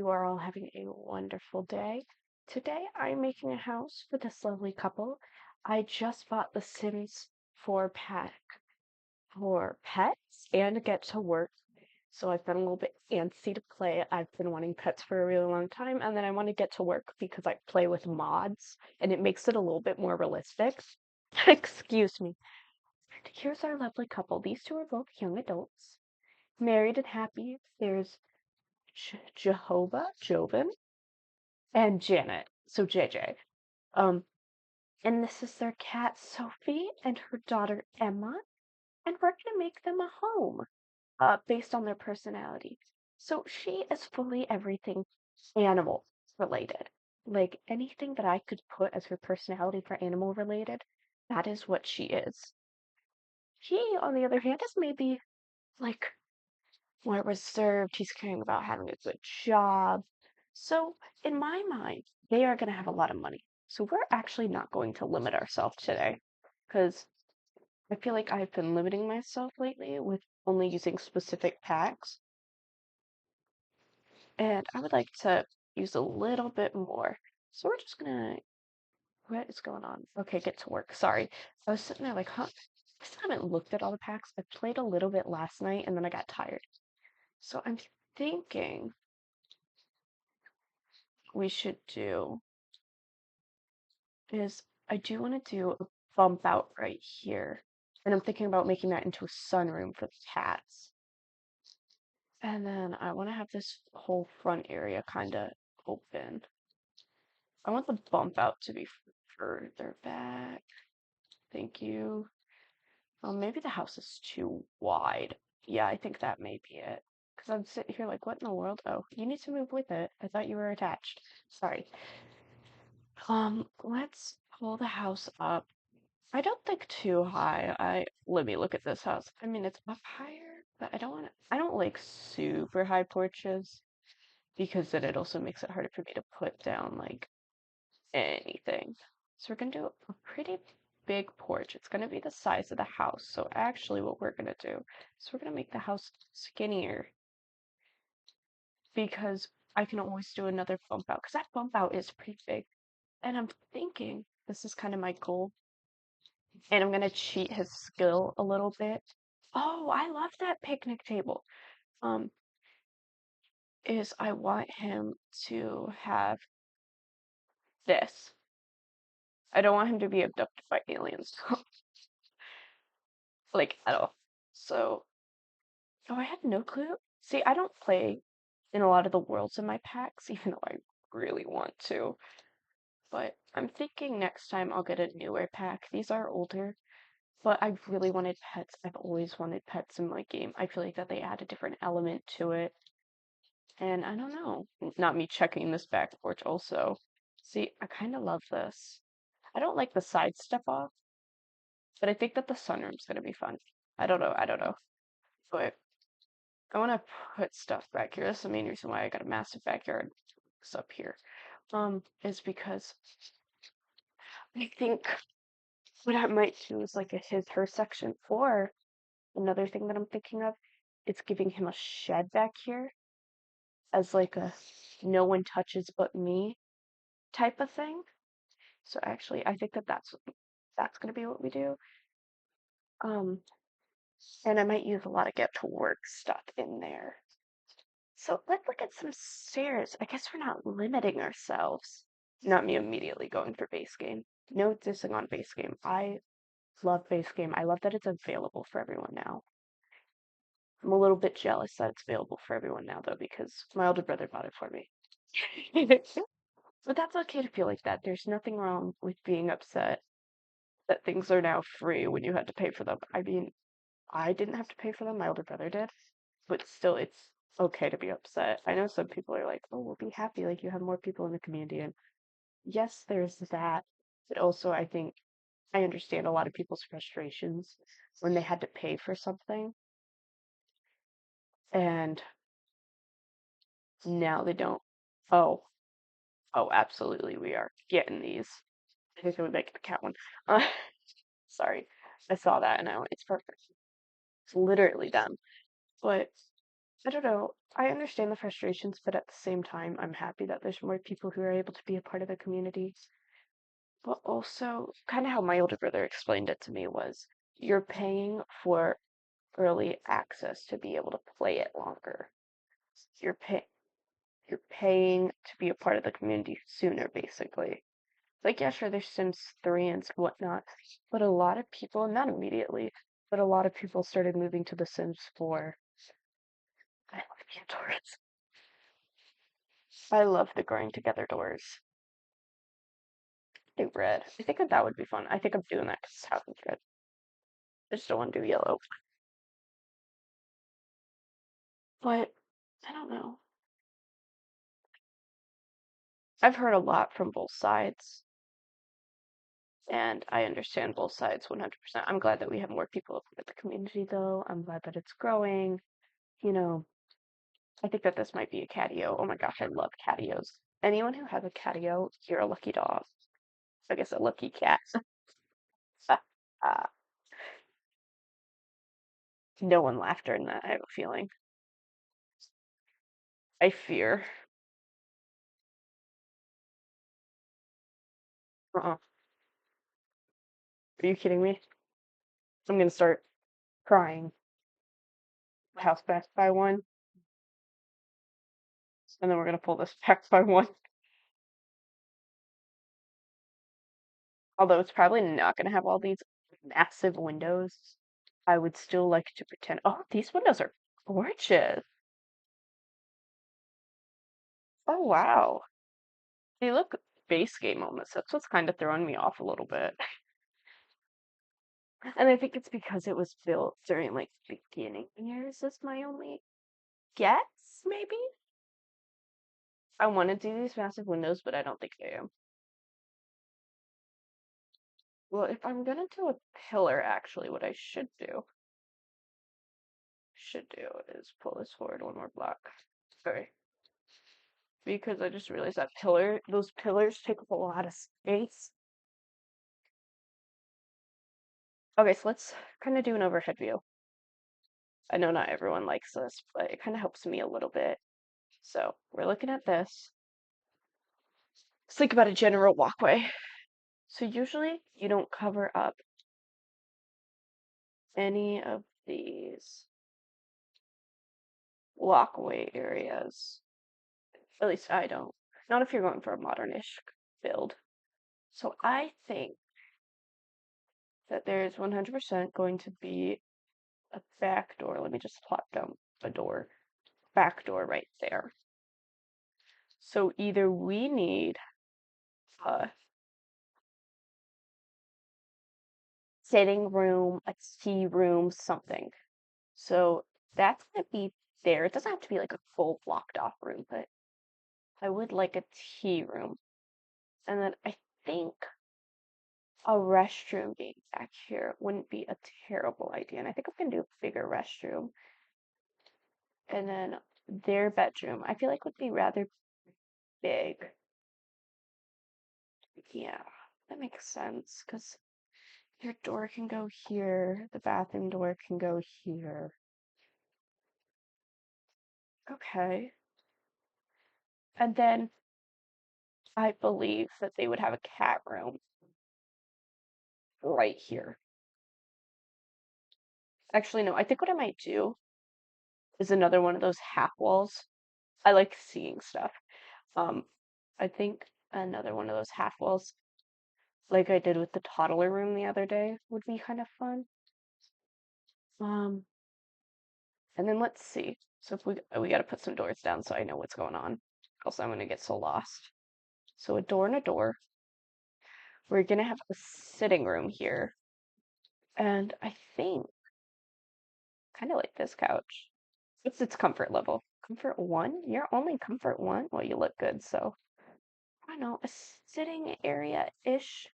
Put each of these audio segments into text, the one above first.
you are all having a wonderful day. Today, I'm making a house for this lovely couple. I just bought the Sims 4 pack for pets and to get to work. So I've been a little bit antsy to play. I've been wanting pets for a really long time, and then I want to get to work because I play with mods and it makes it a little bit more realistic. Excuse me. Here's our lovely couple. These two are both young adults, married and happy. There's Jehovah, Joven, and Janet, so JJ. Um, and this is their cat Sophie and her daughter Emma, and we're gonna make them a home, based on their personality. So she is fully everything animal related. Like anything that I could put as her personality for animal related, that is what she is. He, on the other hand, is maybe like more reserved. He's caring about having a good job. So, in my mind, they are going to have a lot of money. So, we're actually not going to limit ourselves today because I feel like I've been limiting myself lately with only using specific packs. And I would like to use a little bit more. So, we're just going to. What is going on? Okay, get to work. Sorry. I was sitting there like, huh? I still haven't looked at all the packs. I played a little bit last night and then I got tired. So I'm thinking we should do is I do want to do a bump out right here. And I'm thinking about making that into a sunroom for the cats. And then I want to have this whole front area kind of open. I want the bump out to be further back. Thank you. Maybe the house is too wide. Yeah, I think that may be it. Because I'm sitting here like, what in the world? Oh, you need to move with it. I thought you were attached. Sorry. Let's pull the house up. I don't think too high. Let me look at this house. I mean, it's up higher, but I don't like super high porches because then it also makes it harder for me to put down like anything. So we're gonna do a pretty big porch. It's gonna be the size of the house. So actually what we're gonna do is we're gonna make the house skinnier because I can always do another bump out because that bump out is pretty big. And I'm thinking this is kind of my goal and I'm gonna cheat his skill a little bit. Oh, I love that picnic table. Um, is I want him to have this. I don't want him to be abducted by aliens, like at all. So, oh, I had no clue. See, I don't play in a lot of the worlds in my packs, even though I really want to. But I'm thinking next time I'll get a newer pack. These are older, but I've really wanted pets. I've always wanted pets in my game. I feel like that they add a different element to it. And I don't know, not me checking this back porch also. See, I kind of love this. I don't like the side step off, but I think that the sunroom's gonna be fun. I don't know. But I want to put stuff back here. That's the main reason why I got a massive backyard up here. Is because I think what I might do is like a his her section, or another thing that I'm thinking of, it's giving him a shed back here as like a no one touches but me type of thing. So actually, I think that that's gonna be what we do. Um, and I might use a lot of get to work stuff in there. So let's look at some stairs. I guess we're not limiting ourselves. Not me immediately going for base game. No dissing on base game. I love base game. I love that it's available for everyone now. I'm a little bit jealous that it's available for everyone now though, because my older brother bought it for me. But that's okay to feel like that. There's nothing wrong with being upset that things are now free when you had to pay for them. I mean, I didn't have to pay for them, my older brother did, but still, it's okay to be upset. I know some people are like, oh, we'll be happy, like you have more people in the community. And yes, there's that, but also I think I understand a lot of people's frustrations when they had to pay for something and now they don't. Oh, oh, absolutely, we are getting these. I think I would make the cat one. Uh, sorry, I saw that and I went, it's perfect. It's literally done. But I don't know. I understand the frustrations, but at the same time, I'm happy that there's more people who are able to be a part of the community. But also, kind of how my older brother explained it to me was you're paying for early access to be able to play it longer. You're pay you're paying to be a part of the community sooner, basically. Like, yeah, sure, there's Sims 3 and whatnot, but a lot of people, not immediately, but a lot of people started moving to The Sims 4. I love the doors. I love the growing together doors. Do red. I think that would be fun. I think I'm doing that because it's sounds good. I just don't want to do yellow. But I don't know. I've heard a lot from both sides, and I understand both sides 100%. I'm glad that we have more people in the community, though. I'm glad that it's growing. You know, I think that this might be a catio. Oh my gosh, I love catios. Anyone who has a catio, you're a lucky dog. I guess a lucky cat. uh, no one laughed during that, I have a feeling. I fear. Uh-uh. Are you kidding me? I'm gonna start crying. House back by one, and then we're gonna pull this back by one. Although it's probably not gonna have all these massive windows. I would still like to pretend. Oh, these windows are gorgeous. Oh wow. They look base game almost. That's what's kind of throwing me off a little bit. And I think it's because it was built during like beginning years is my only guess, maybe? I want to do these massive windows, but I don't think I am. Well, if I'm gonna do a pillar, actually, what I should do is pull this forward one more block. Sorry. Because I just realized that those pillars take up a lot of space. Okay, so let's kind of do an overhead view. I know not everyone likes this, but it kind of helps me a little bit. So we're looking at this. Let's think about a general walkway. So usually you don't cover up any of these walkway areas. At least I don't. Not if you're going for a modernish build. So I think that there is 100% going to be a back door. Let me just plot down a door. Back door right there. So either we need a sitting room, a tea room, something. So that's gonna be there. It doesn't have to be like a full blocked off room, but I would like a tea room. And then I think a restroom being back here wouldn't be a terrible idea. And I think I'm gonna do a bigger restroom. And then their bedroom, I feel like would be rather big. Yeah, that makes sense because your door can go here, the bathroom door can go here. Okay. And then I believe that they would have a cat room right here. Actually, no, I think what I might do is another one of those half walls. I like seeing stuff. Um, I think another one of those half walls, like I did with the toddler room the other day, would be kind of fun. Um, and then let's see. So if we got to put some doors down so I know what's going on. Else I'm gonna get so lost. So a door and a door. We're gonna have a sitting room here. And I think kind of like this couch. What's its comfort level? Comfort one? You're only comfort one? Well, you look good, so I don't know, a sitting area-ish.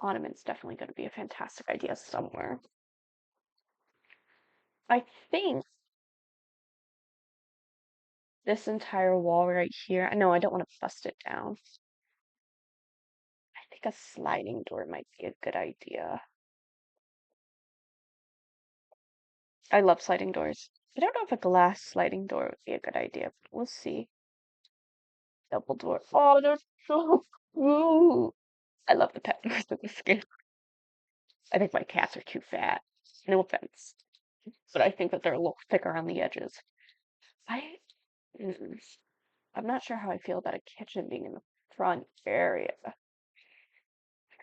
Ottoman's definitely going to be a fantastic idea somewhere. I think this entire wall right here, I know I don't want to bust it down. I think a sliding door might be a good idea. I love sliding doors. I don't know if a glass sliding door would be a good idea, but we'll see. Double door. Oh, they're so cute. I love the pet doors with the skin. I think my cats are too fat. No offense, but I think that they're a little thick around the edges. I, mm, I'm not sure how I feel about a kitchen being in the front area.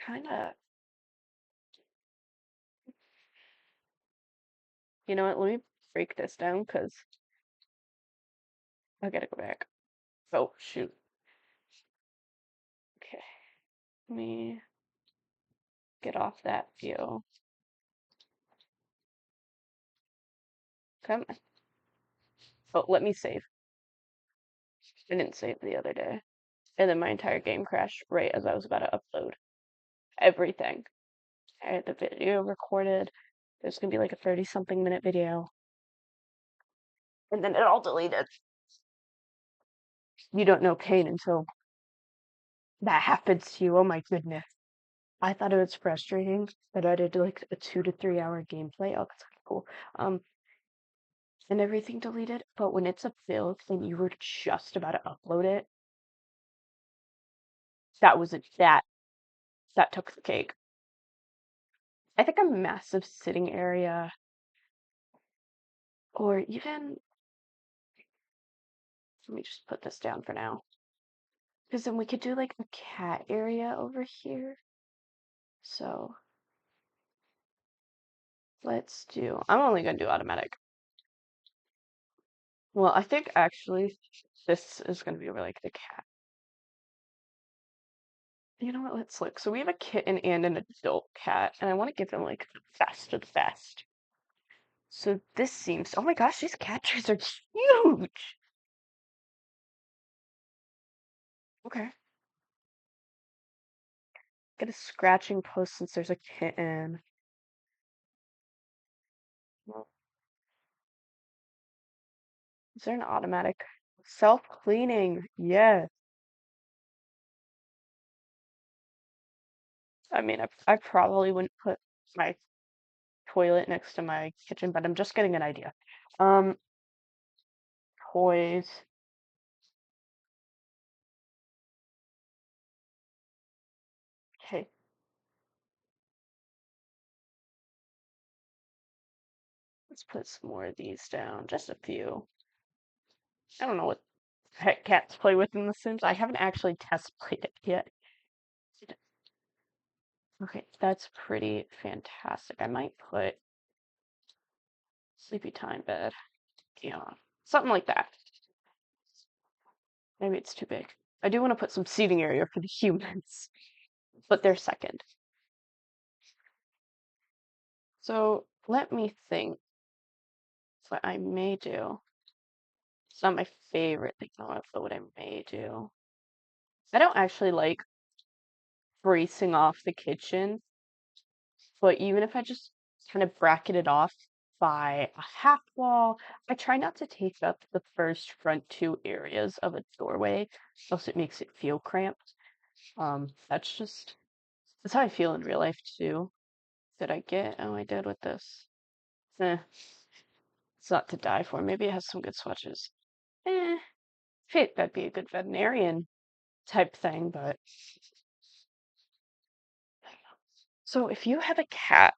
Kind of, you know what? Let me break this down because I gotta go back. Oh, shoot. Okay, let me get off that view. Come on. Oh, let me save. I didn't save the other day. And then my entire game crashed right as I was about to upload everything. I had the video recorded. There's gonna be like a 30-something minute video. And then it all deleted. You don't know pain until that happens to you. Oh my goodness. I thought it was frustrating that I did like a 2 to 3 hour gameplay. Oh, that's kinda cool. Um, and everything deleted. But when it's a build and you were just about to upload it, that was it. That took the cake. I think a massive sitting area, or even let me just put this down for now, because then we could do like a cat area over here. So let's do. I'm only gonna do automatic. Well, I think actually this is gonna be over like the cat. You know what? Let's look. So we have a kitten and an adult cat, and I want to give them like the best of the best. So this seems. Oh my gosh, these cat trees are huge. Okay. Get a scratching post since there's a kitten. Well, is there an automatic self-cleaning? Yes. I mean, I probably wouldn't put my toilet next to my kitchen, but I'm just getting an idea. Um, toys. Okay, let's put some more of these down. Just a few. I don't know what pet cats play with in The Sims. I haven't actually test played it yet. Okay, that's pretty fantastic. I might put sleepy time bed. Yeah, something like that. Maybe it's too big. I do want to put some seating area for the humans, but they're second. So let me think what I may do. It's not my favorite thing, but what I may do. I don't actually like bracing off the kitchen, but even if I just kind of bracket it off by a half wall, I try not to take up the first front two areas of a doorway, else it makes it feel cramped. That's how I feel in real life too. Did I get? Oh, I did with this. Eh, it's not to die for. Maybe it has some good swatches. Eh, fit that'd be a good veterinarian type thing, but so if you have a cat,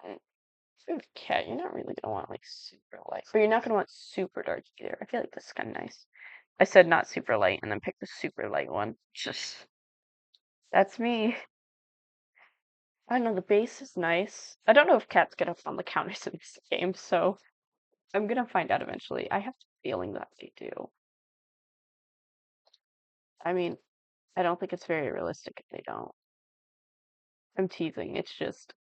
mm, if you have a cat, you're not really gonna want like super light, but you're not gonna want super dark either. I feel like this is kind of nice. I said not super light, and then pick the super light one. Just that's me. I don't know. The base is nice. I don't know if cats get up on the counters in this game, so I'm gonna find out eventually. I have the feeling that they do. I mean, I don't think it's very realistic if they don't. I'm teasing. It's just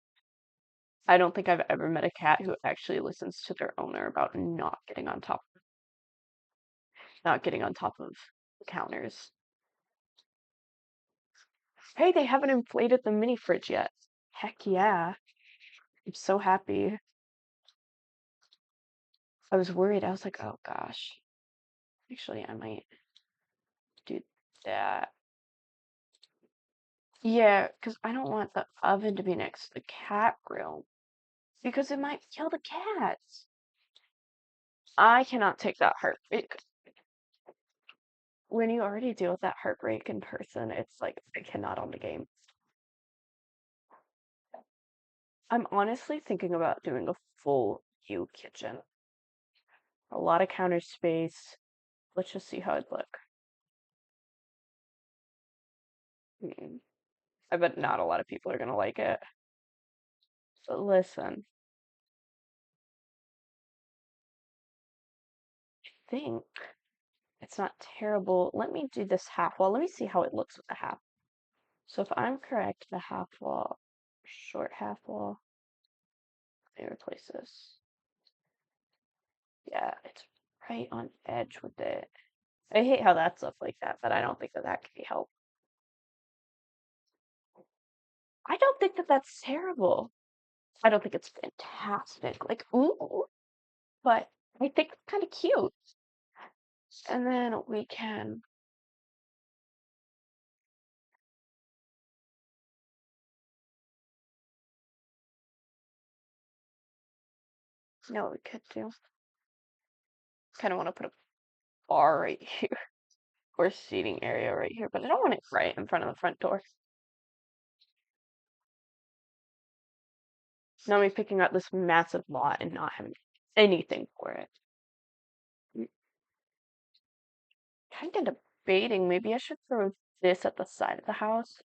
I don't think I've ever met a cat who actually listens to their owner about not getting on top of the counters. Hey, they haven't inflated the mini fridge yet. Heck yeah. I'm so happy. I was worried. I was like, oh gosh. Actually, I might do that. Yeah, because I don't want the oven to be next to the cat room. because it might kill the cats. I cannot take that heartbreak. When you already deal with that heartbreak in person, it's like I cannot on the game. I'm honestly thinking about doing a full U kitchen. A lot of counter space. Let's just see how it look. Hmm. I bet not a lot of people are gonna like it. But listen, I think it's not terrible. Let me do this half wall. Let me see how it looks with the half. So if I'm correct, the half wall, short half wall, let me replace this. Yeah, it's right on edge with it. I hate how that's up like that, but I don't think that that can be helped. I don't think that that's terrible. I don't think it's fantastic. Like, ooh, but I think it's kind of cute. And then we can, you know what we could do? Kind of want to put a bar right here or seating area right here, but I don't want it right in front of the front door. Now me picking out this massive lot and not having anything for it. Kind of debating, maybe I should throw this at the side of the house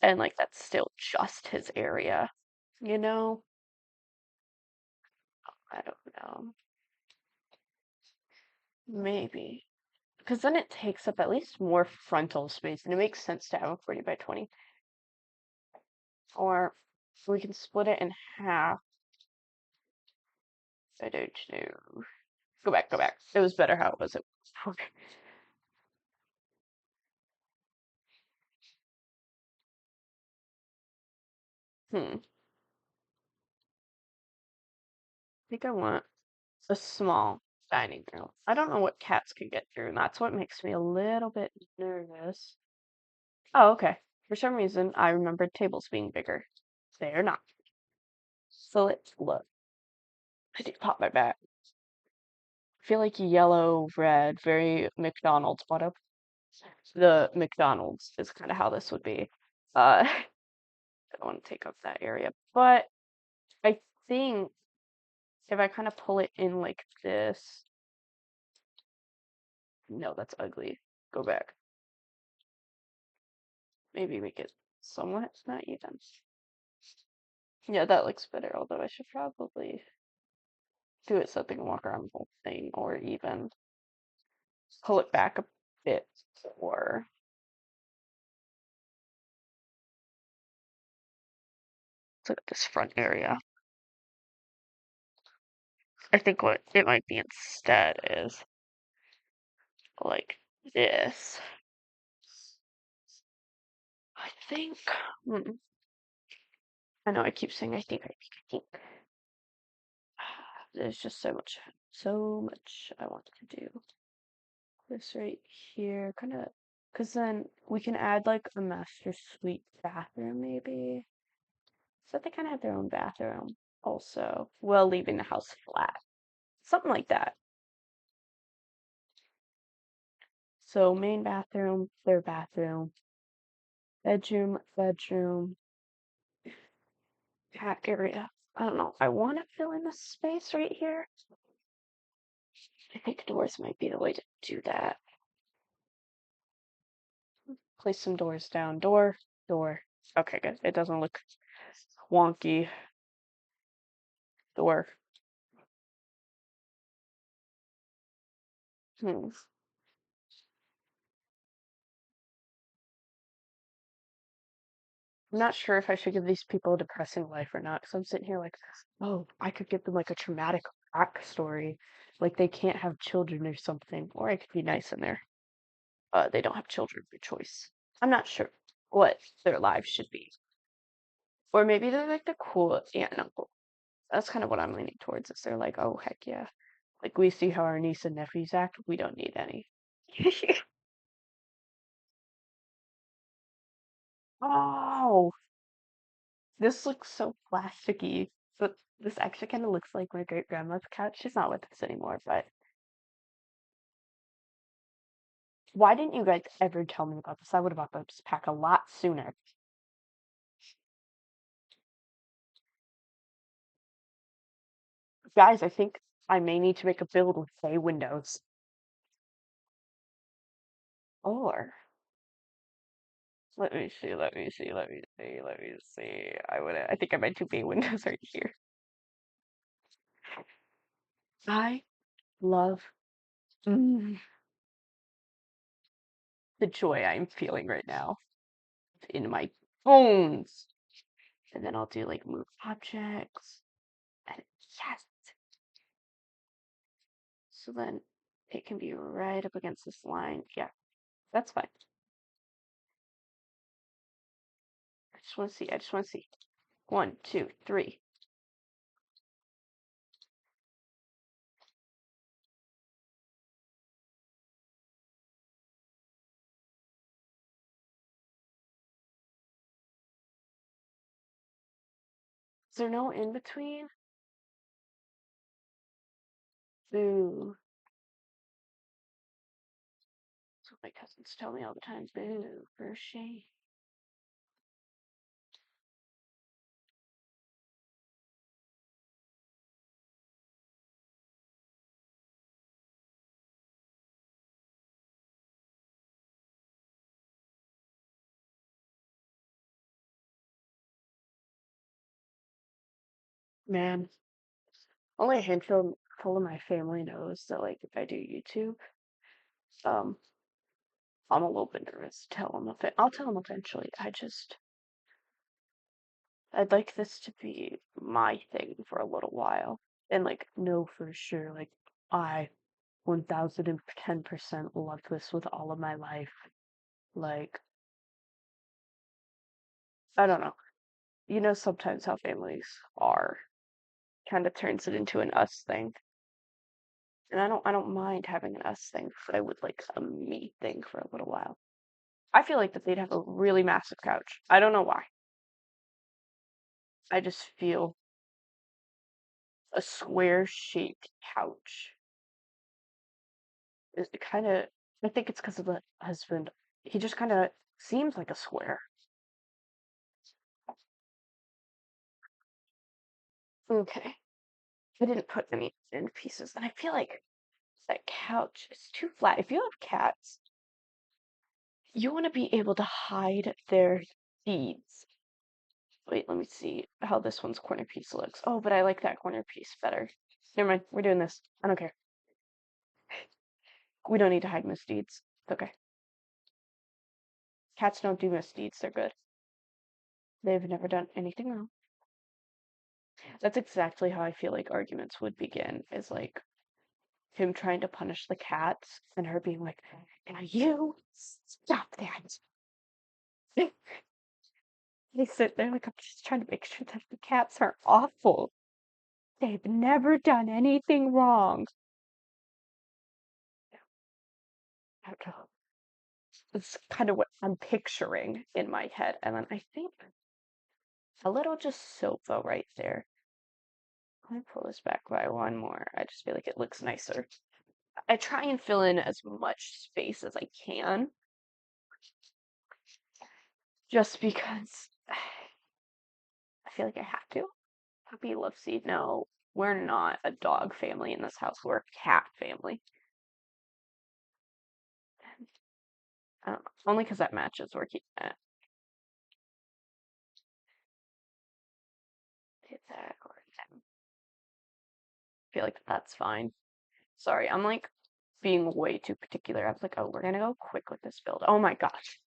and like that's still just his area, you know? I don't know. Maybe. Because then it takes up at least more frontal space and it makes sense to have a 40 by 20. Or we can split it in half. I don't know. Go back, go back. It was better how it was. Okay. Hmm. I think I want a small dining room. I don't know what cats could get through, and that's what makes me a little bit nervous. Oh, okay. For some reason, I remembered tables being bigger. They're not. So let's look. I did pop my back. I feel like yellow, red, very McDonald's. What up? The McDonald's is kind of how this would be. I don't want to take up that area, but I think if I kind of pull it in like this, no, that's ugly. Go back. Maybe make it somewhat not even. Yeah, that looks better, although I should probably do it so they can walk around the whole thing, or even pull it back a bit, or look at this front area. I think what it might be instead is like this. I think. Hmm, I know I keep saying I think. There's just so much I want to do. This right here, kind of, because then we can add like a master suite bathroom maybe. So they kind of have their own bathroom also, while leaving the house flat. Something like that. So main bathroom, their bathroom, bedroom, cat area. I don't know. I want to fill in the space right here. I think doors might be the way to do that. Place some doors down. Door. Okay, good. It doesn't look wonky. Door. Hmm. I'm not sure if I should give these people a depressing life or not, because I'm sitting here like, oh, I could give them like a traumatic backstory, like they can't have children or something, or I could be nice in there. They don't have children for choice. I'm not sure what their lives should be, or maybe they're like the cool aunt and uncle. That's kind of what I'm leaning towards. Is they're like, oh heck yeah, like we see how our niece and nephews act, we don't need any. Oh, this looks so plasticky. So this actually kind of looks like my great grandma's couch. She's not with us anymore, but why didn't you guys ever tell me about this? I would have bought this pack a lot sooner. Guys, I think I may need to make a build with bay windows. Or let me see, let me see, let me see, let me see. I think I might do bay windows right here. I love mm, the joy I'm feeling right now in my bones. And then I'll do like move objects. And yes. So then it can be right up against this line. Yeah, that's fine. I just want to see. I just want to see. One, two, three. Is there no in between? Boo. That's what my cousins tell me all the time. Boo, for shame. Man, only a handful full of my family knows that like if I do YouTube, um, I'm a little bit nervous to tell them. I'll tell them eventually. I'd like this to be my thing for a little while and like know for sure like I 1010% love this with all of my life. Like, I don't know. You know sometimes how families are kind of turns it into an us thing. And I don't mind having an us thing, but I would like a me thing for a little while. I feel like that they'd have a really massive couch. I don't know why. I just feel a square shaped couch is kind of I think it's because of the husband. He just kind of seems like a square. Okay. I didn't put any in pieces, and I feel like that couch is too flat. If you have cats, you want to be able to hide their deeds. Wait, let me see how this one's corner piece looks. Oh, but I like that corner piece better. Never mind, we're doing this. I don't care. We don't need to hide misdeeds. It's okay. Cats don't do misdeeds, they're good. They've never done anything wrong. That's exactly how I feel like arguments would begin, is like him trying to punish the cats and her being like, now you stop that. They sit there like, I'm just trying to make sure that the cats are awful. They've never done anything wrong. I don't know. It's kind of what I'm picturing in my head. And then I think a little just sofa right there. Let me pull this back by one more. I just feel like it looks nicer. I try and fill in as much space as I can, just because I feel like I have to. Puppy love seed. No, we're not a dog family in this house. We're a cat family. I don't know. Only because that matches. We're keeping it. Hit that or that. I feel like that's fine. Sorry, I'm like being way too particular. I was like, oh, we're gonna go quick with this build. Oh my gosh.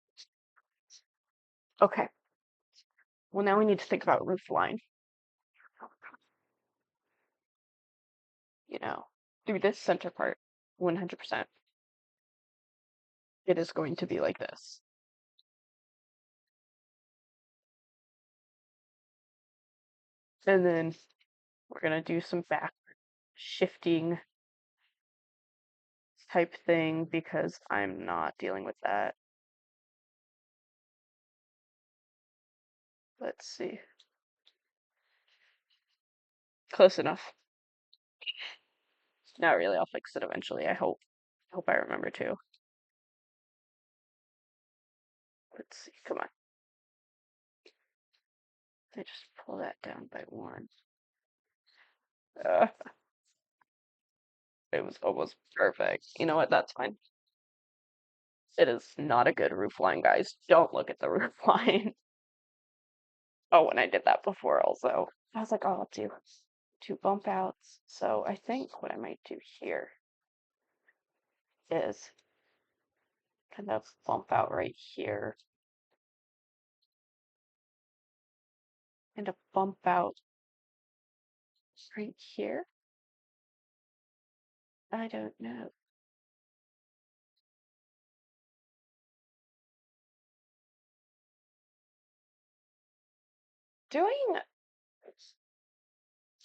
Okay. Well, now we need to think about roof line. You know, through this center part, 100%. It is going to be like this. And then we're gonna do some back shifting type thing because I'm not dealing with that. Let's see. Close enough. Not really. I'll fix it eventually. I hope. I hope I remember to. Let's see. Come on. I just pull that down by one. Uh, it was almost perfect. You know what? That's fine. It is not a good roof line, guys. Don't look at the roof line. Oh, and I did that before also. I was like, oh, I'll do two bump outs. So I think what I might do here is kind of bump out right here and a bump out right here. I don't know. Doing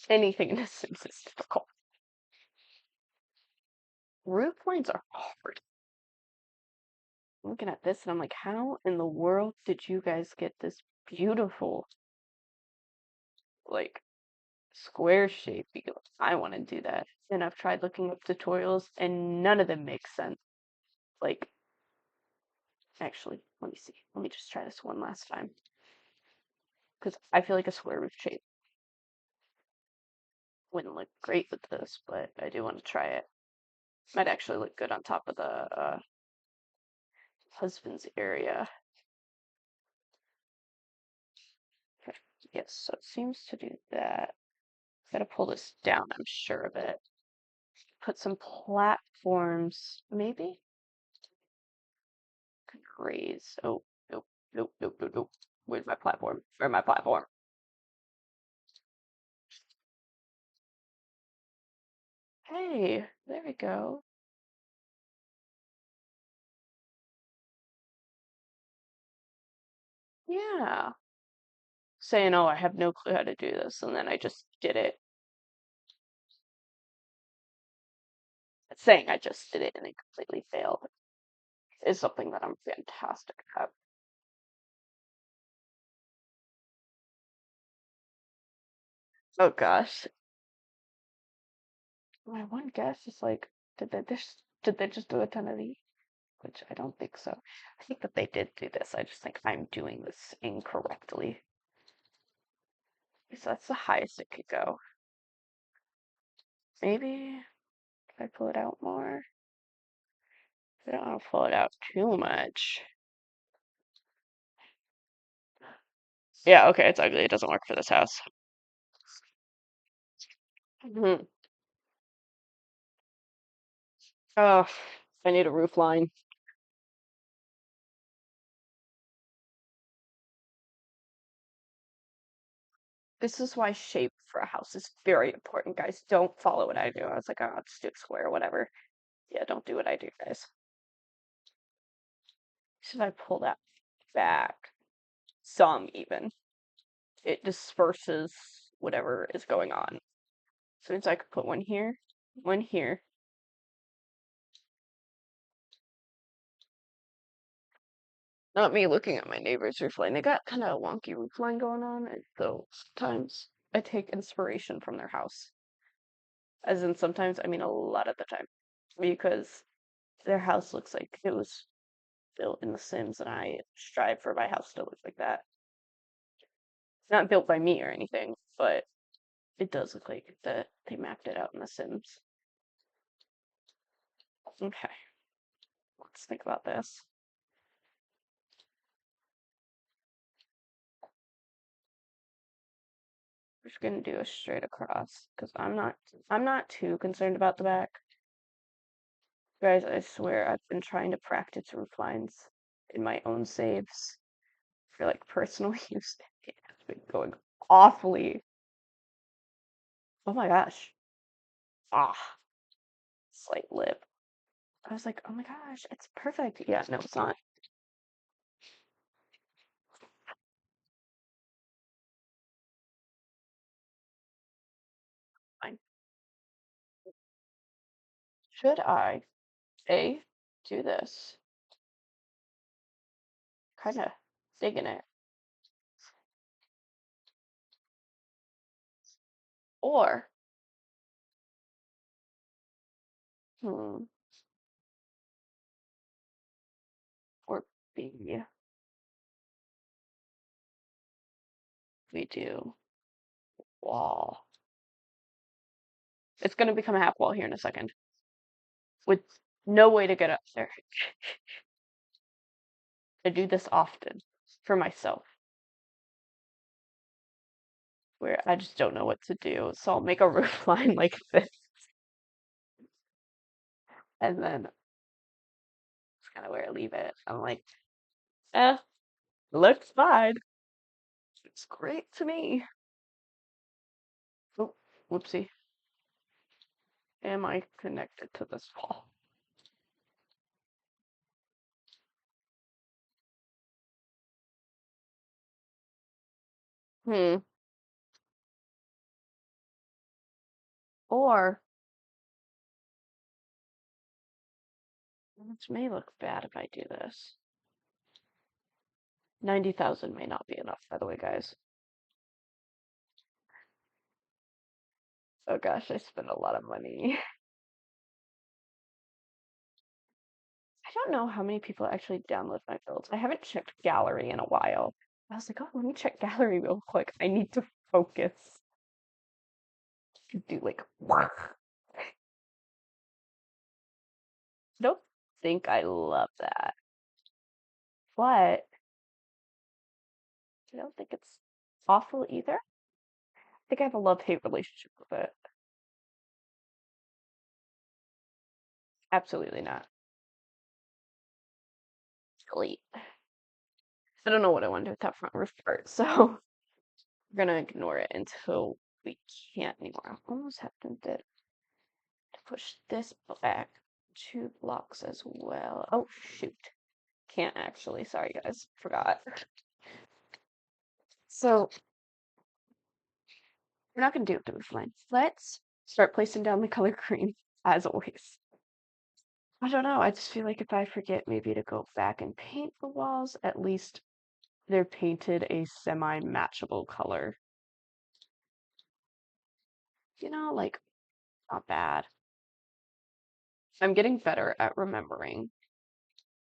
anything in The Sims is difficult. Roof lines are hard. I'm looking at this and I'm like, how in the world did you guys get this beautiful, like, square shape? Because I want to do that. And I've tried looking up tutorials and none of them make sense. Like, actually, let me see. Let me just try this one last time. Because I feel like a square roof shape wouldn't look great with this, but I do want to try it. Might actually look good on top of the husband's area. Okay. Yes, so it seems to do that. Gotta pull this down, I'm sure of it. Put some platforms, maybe? Could raise. Oh, nope, nope, nope, nope, nope. Where's my platform? Where's my platform? Hey, there we go. Yeah. Saying, oh, I have no clue how to do this, and then I just did it. Saying I just did it and it completely failed is something that I'm fantastic at. Oh gosh. My one guess is like, did they just do a ton of these? Which I don't think so. I think that they did do this. I just think I'm doing this incorrectly. So that's the highest it could go. Maybe if I pull it out more. I don't want to pull it out too much. Yeah, okay, it's ugly. It doesn't work for this house. Hmm. Oh, I need a roof line. This is why shape for a house is very important, guys. Don't follow what I do. I was like, oh, I'll just do a square, whatever. Yeah, don't do what I do, guys. Should I pull that back? Some even. It disperses whatever is going on. So means I could put one here, one here. Not me looking at my neighbor's roof line. They got kind of a wonky roof line going on, and so sometimes I take inspiration from their house. As in sometimes, I mean a lot of the time. Because their house looks like it was built in The Sims, and I strive for my house to look like that. It's not built by me or anything, but it does look like that they mapped it out in The Sims. Okay, let's think about this. We're just gonna do a straight across because I'm not too concerned about the back. Guys, I swear I've been trying to practice roof lines in my own saves for like personal use. It has been going awfully. Oh my gosh. Ah, slight lip. I was like, oh my gosh, it's perfect. Yeah, no, it's not. Fine. Should I, A, do this? Kind of digging it. Or, hmm, or B, we do wall. It's gonna become a half wall here in a second, with no way to get up there. I do this often for myself, where I just don't know what to do. So I'll make a roof line like this, and then that's kind of where I leave it. I'm like, eh, looks fine. It's great to me. Oh, whoopsie. Am I connected to this wall? Hmm. Or, which may look bad if I do this. 90,000 may not be enough, by the way, guys. Oh gosh, I spent a lot of money. I don't know how many people actually download my builds. I haven't checked gallery in a while. I was like, oh, let me check gallery real quick. I need to focus. Do like, I don't think I love that, but I don't think it's awful either. I think I have a love-hate relationship with it. Absolutely not. Delete. I don't know what I want to do with that front roof part, so we're gonna ignore it until we can't anymore. I almost happened to push this back 2 blocks as well. Oh shoot. Can't actually. Sorry guys. Forgot. So we're not gonna do it the roof line. Let's start placing down the color green as always. I don't know. I just feel like if I forget maybe to go back and paint the walls, at least they're painted a semi-matchable color. Like not bad. I'm getting better at remembering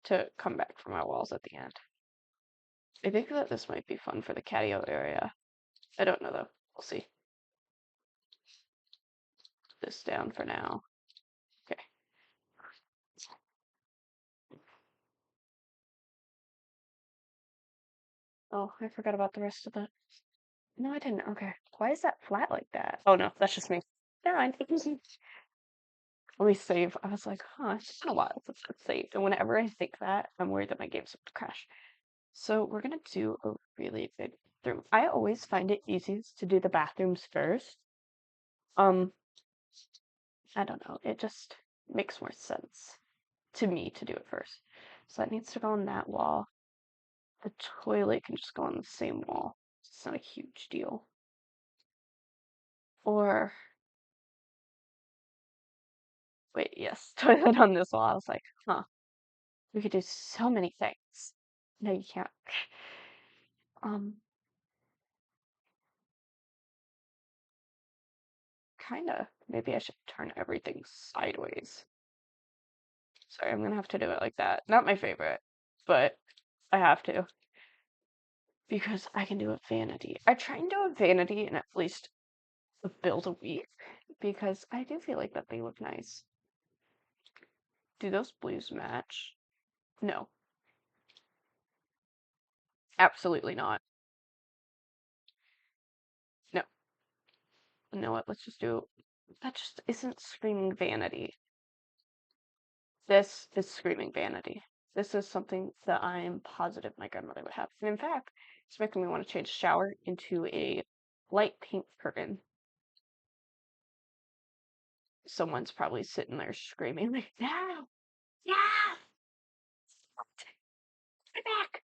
to come back for my walls at the end. I think that this might be fun for the catio area. I don't know though. We'll see. Put this down for now. Okay. Oh, I forgot about the rest of the. No, I didn't. Okay. Why is that flat like that? Oh no, that's just me. Never mind. Let me save. I was like, huh, it's been a while since I've saved. And whenever I think that, I'm worried that my game's about to crash. So we're gonna do a really big bathroom. I always find it easiest to do the bathrooms first. Um, I don't know. It just makes more sense to me to do it first. So that needs to go on that wall. The toilet can just go on the same wall. It's not a huge deal. Or wait, yes, toilet on this wall. I was like, huh, we could do so many things. No, you can't. Um, kinda. Maybe I should turn everything sideways. Sorry, I'm gonna have to do it like that. Not my favorite, but I have to because I can do a vanity. I try and do a vanity in at least a build a week because I do feel like that they look nice. Do those blues match? No, absolutely not. No, you know what? Let's just do. That just isn't screaming vanity. This is screaming vanity. This is something that I'm positive my grandmother would have. And in fact, it's making me want to change the shower into a light pink curtain. Someone's probably sitting there screaming like, "No, no, get back!"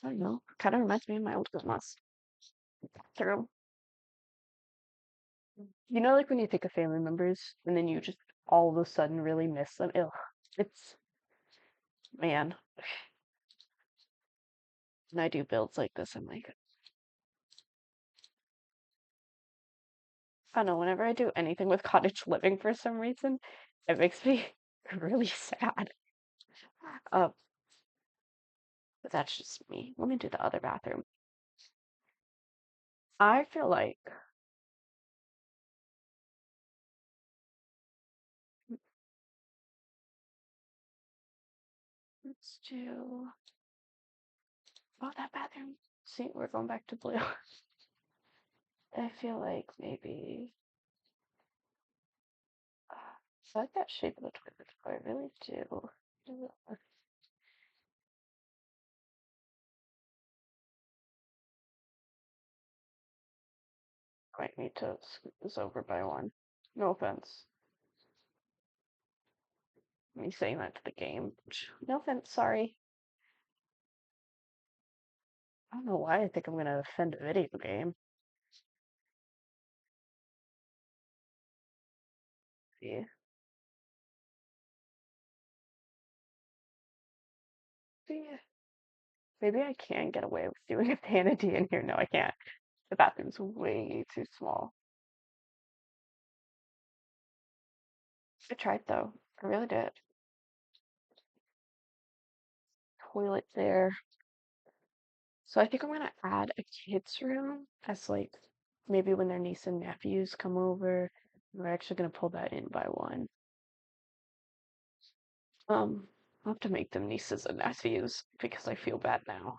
I don't know. Kind of reminds me of my old grandma's bathroom. Like when you think of family members and then you just all of a sudden really miss them. Ugh, it's man. When I do builds like this, I'm like, I don't know, whenever I do anything with cottage living for some reason, it makes me really sad. Uh, but that's just me. Let me do the other bathroom. I feel like let's do that bathroom. See, we're going back to blue. I feel like maybe I like that shape of the toilet. I really do. Might need to scoot this over by one. No offense. Me saying that to the game. No offense, sorry. I don't know why I think I'm gonna offend a video game. Yeah. See, maybe I can get away with doing a vanity in here. No, I can't. The bathroom's way too small. I tried though. I really did. Toilet there. So I think I'm gonna add a kids room as like maybe when their niece and nephews come over. We're actually gonna pull that in by one. I'll have to make them nieces and nephews because I feel bad now.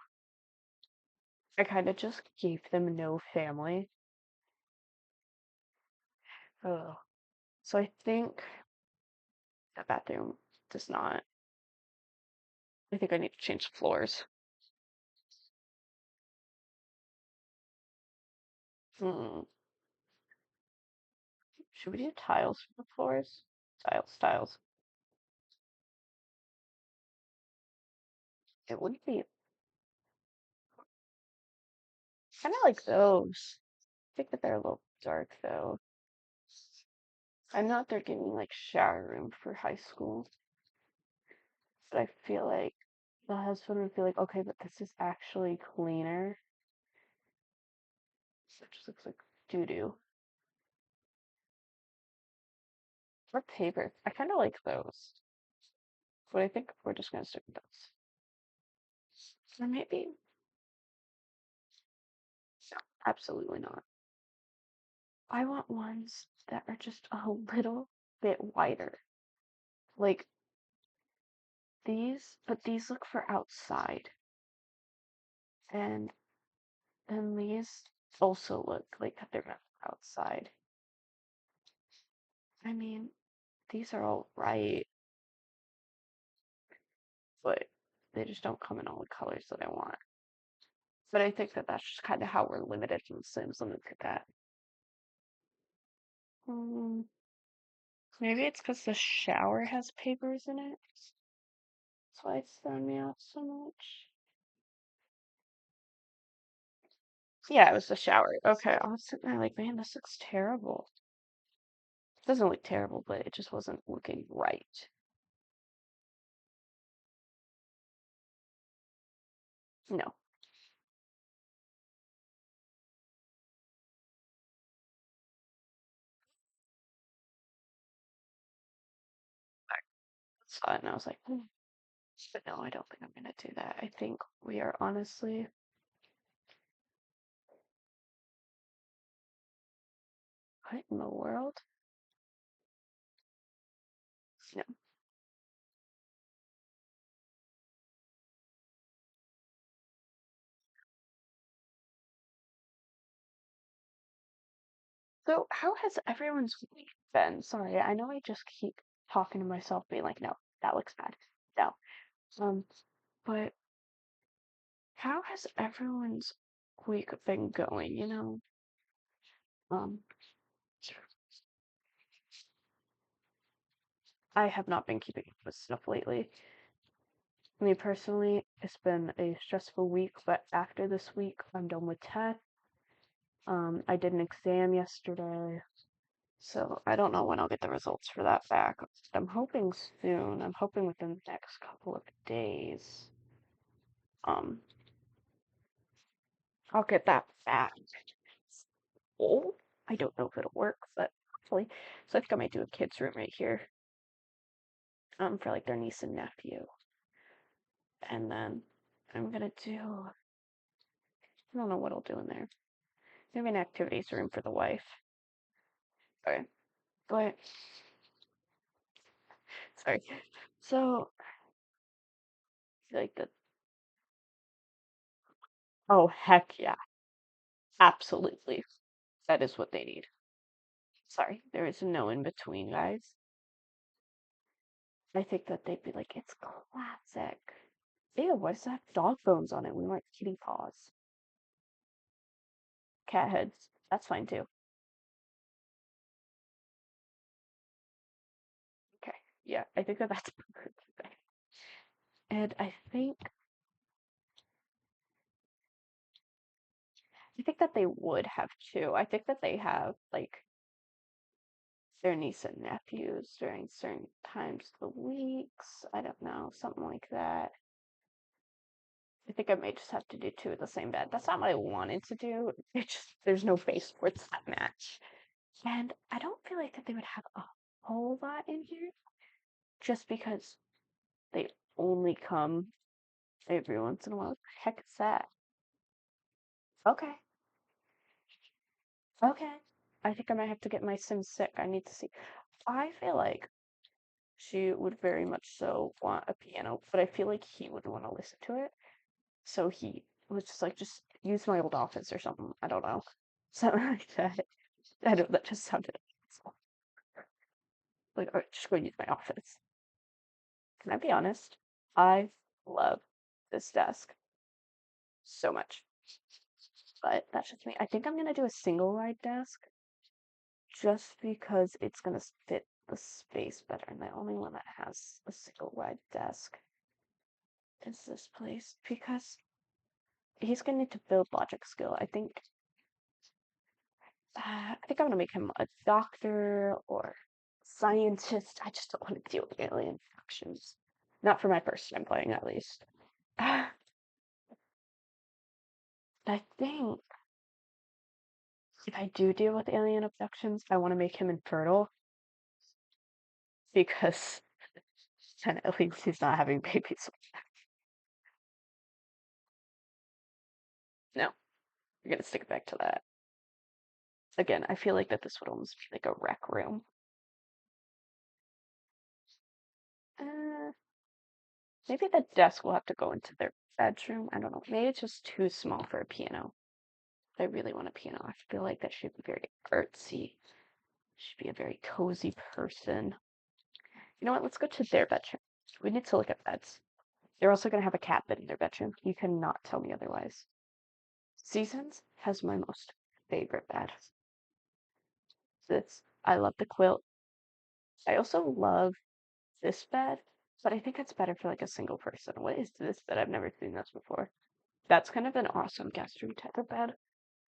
I kind of just gave them no family. Oh, so I think that bathroom does not. I think I need to change the floors. Hmm. Should we do tiles for the floors? Tiles. It would be kind of like those. I think that they're a little dark though. I know they're giving like shower room for high school, but I feel like the husband would be like, okay, but this is actually cleaner. So it just looks like doo doo. Or paper. I kind of like those, but I think we're just gonna stick with those. Or maybe, no, absolutely not. I want ones that are just a little bit wider. Like these, but these look for outside. And then these also look like they're meant for outside. I mean, these are all right, but they just don't come in all the colors that I want. But I think that that's just kind of how we're limited from Sims. Let me look at that. Hmm, maybe it's because the shower has papers in it. That's why it's thrown me off so much. Yeah, it was the shower. Okay, I was sitting there like, man, this looks terrible. It doesn't look terrible, but it just wasn't looking right. No. I saw it and I was like, hmm. But no, I don't think I'm gonna do that. I think we are honestly, what in the world? No. So, how has everyone's week been? Sorry, I know I just keep talking to myself, being like, no, that looks bad. No. Um, but how has everyone's week been going, you know? Um, I have not been keeping up with stuff lately. Me personally, it's been a stressful week, but after this week, I'm done with tech. I did an exam yesterday, so I don't know when I'll get the results for that back. I'm hoping soon. I'm hoping within the next couple of days. Um, I'll get that back. Oh. I don't know if it'll work, but hopefully. So I think I might do a kid's room right here, for like their niece and nephew. And then I'm gonna do, I don't know what I'll do in there. Maybe an activities room for the wife. Okay, but sorry. So like the oh heck yeah, absolutely. That is what they need. Sorry, there is no in between, guys. I think that they'd be like, it's classic. Ew, why does it have dog bones on it? We want kitty paws. Cat heads. That's fine too. Okay. Yeah, I think that that's perfect. And I think that they would have too. I think that they have like their niece and nephews during certain times of the weeks. I don't know, something like that. I think I may just have to do two of the same bed. That's not what I wanted to do. It just there's no base sports that match. And I don't feel like that they would have a whole lot in here just because they only come every once in a while. Heck is that? Okay. Okay. I think I might have to get my sim sick. I need to see. I feel like she would very much so want a piano, but I feel like he would want to listen to it. So he was just like, just use my old office or something. I don't know. Something like that. I know that just sounded awful. Like, all right, just go use my office. Can I be honest? I love this desk so much. But that's just me. I think I'm gonna do a single wide desk just because it's gonna fit the space better. And the only one that has a single wide desk is this place because he's gonna need to build logic skill. I think I'm gonna make him a doctor or scientist. I just don't want to deal with alien factions. Not for my first time playing, at least. I think if I do deal with alien abductions, I want to make him infertile because then at least he's not having babies. No, we're gonna stick back to that. Again, I feel like that this would almost be like a rec room. Uh, maybe the desk will have to go into their bedroom. I don't know. Maybe it's just too small for a piano. I really want a piano. I feel like that should be very artsy. Should be a very cozy person. You know what? Let's go to their bedroom. We need to look at beds. They're also going to have a cat bed in their bedroom. You cannot tell me otherwise. Seasons has my most favorite bed. I love the quilt. I also love this bed, but I think it's better for like a single person. What is this bed? I've never seen this before. That's kind of an awesome guest room type of bed,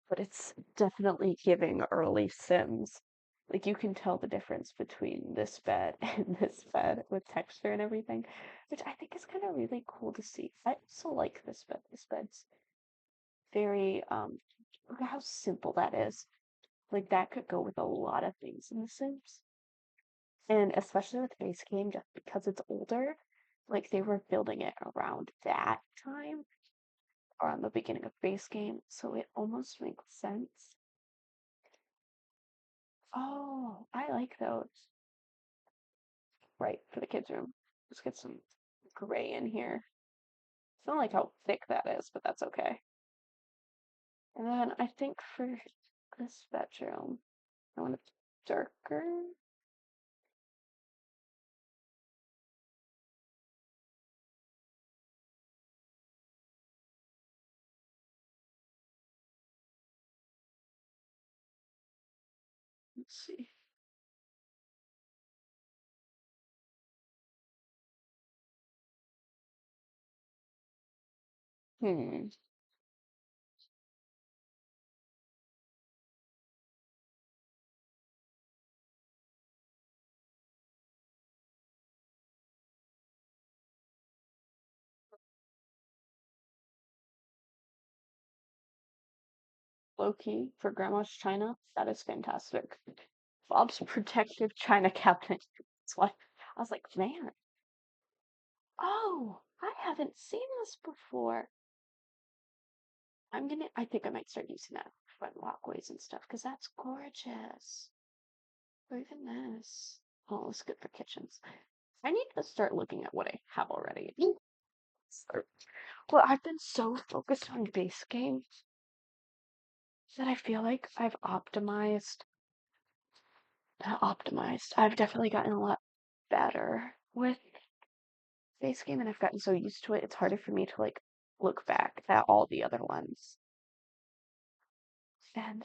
but it's definitely giving early Sims. Like you can tell the difference between this bed and this bed with texture and everything, which I think is kind of really cool to see. I also like this bed. This bed's very look at how simple that is. Like that could go with a lot of things in The Sims. And especially with base game, just because it's older, like they were building it around that time, around the beginning of base game, so it almost makes sense. Oh, I like those. Right, for the kids' room. Let's get some gray in here. I don't like how thick that is, but that's okay. And then I think for this bedroom, I want it darker. Let's see. Hmm. low key for grandma's china. That is fantastic. Bob's protective china cabinet. That's why I was like, man, oh, I haven't seen this before. I think I might start using that for front walkways and stuff because that's gorgeous. Or even this. Oh, it's good for kitchens. I need to start looking at what I have already. Start- Well, I've been so focused on base game that I feel like I've definitely gotten a lot better with base game, and I've gotten so used to it, it's harder for me to like look back at all the other ones. And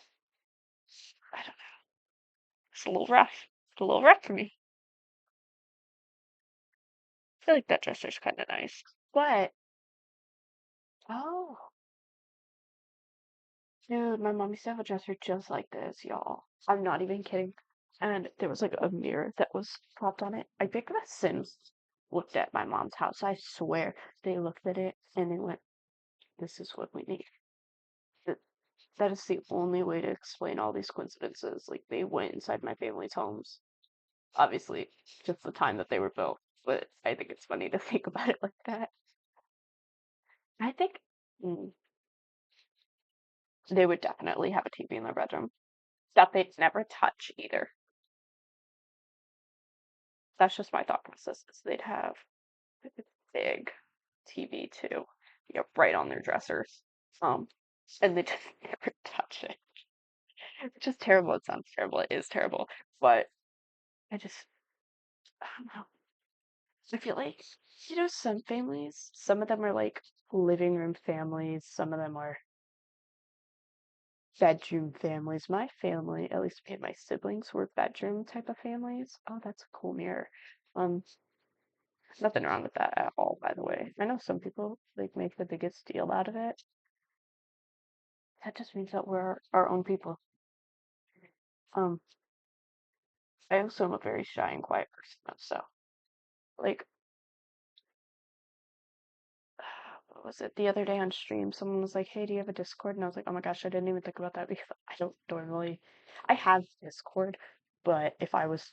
I don't know, it's a little rough. It's a little rough for me. I feel like that dresser's kind of nice. But oh, dude, my mom used to have a dresser just like this, y'all. I'm not even kidding. And there was like a mirror that was propped on it. I think the Sims looked at my mom's house. I swear they looked at it and they went, "This is what we need." That that is the only way to explain all these coincidences. Like they went inside my family's homes. Obviously, just the time that they were built. But I think it's funny to think about it like that. I think mm, they would definitely have a TV in their bedroom that they'd never touch either. That's just my thought process. Is they'd have a big TV too, right on their dressers. Um, and they just never touch it. It's just terrible. It sounds terrible. It is terrible. But I just, I don't know. I feel like, some families, some of them are like living room families, some of them are bedroom families. My family, at least me and my siblings, were bedroom type of families. Oh, that's a cool mirror. Um, Nothing wrong with that at all, by the way. I know some people like make the biggest deal out of it. That just means that we're our own people. Um, I also am a very shy and quiet person, so like, what was it the other day on stream? Someone was like, "Hey, do you have a Discord?" And I was like, "Oh my gosh, I didn't even think about that because I don't normally. I have Discord, but if I was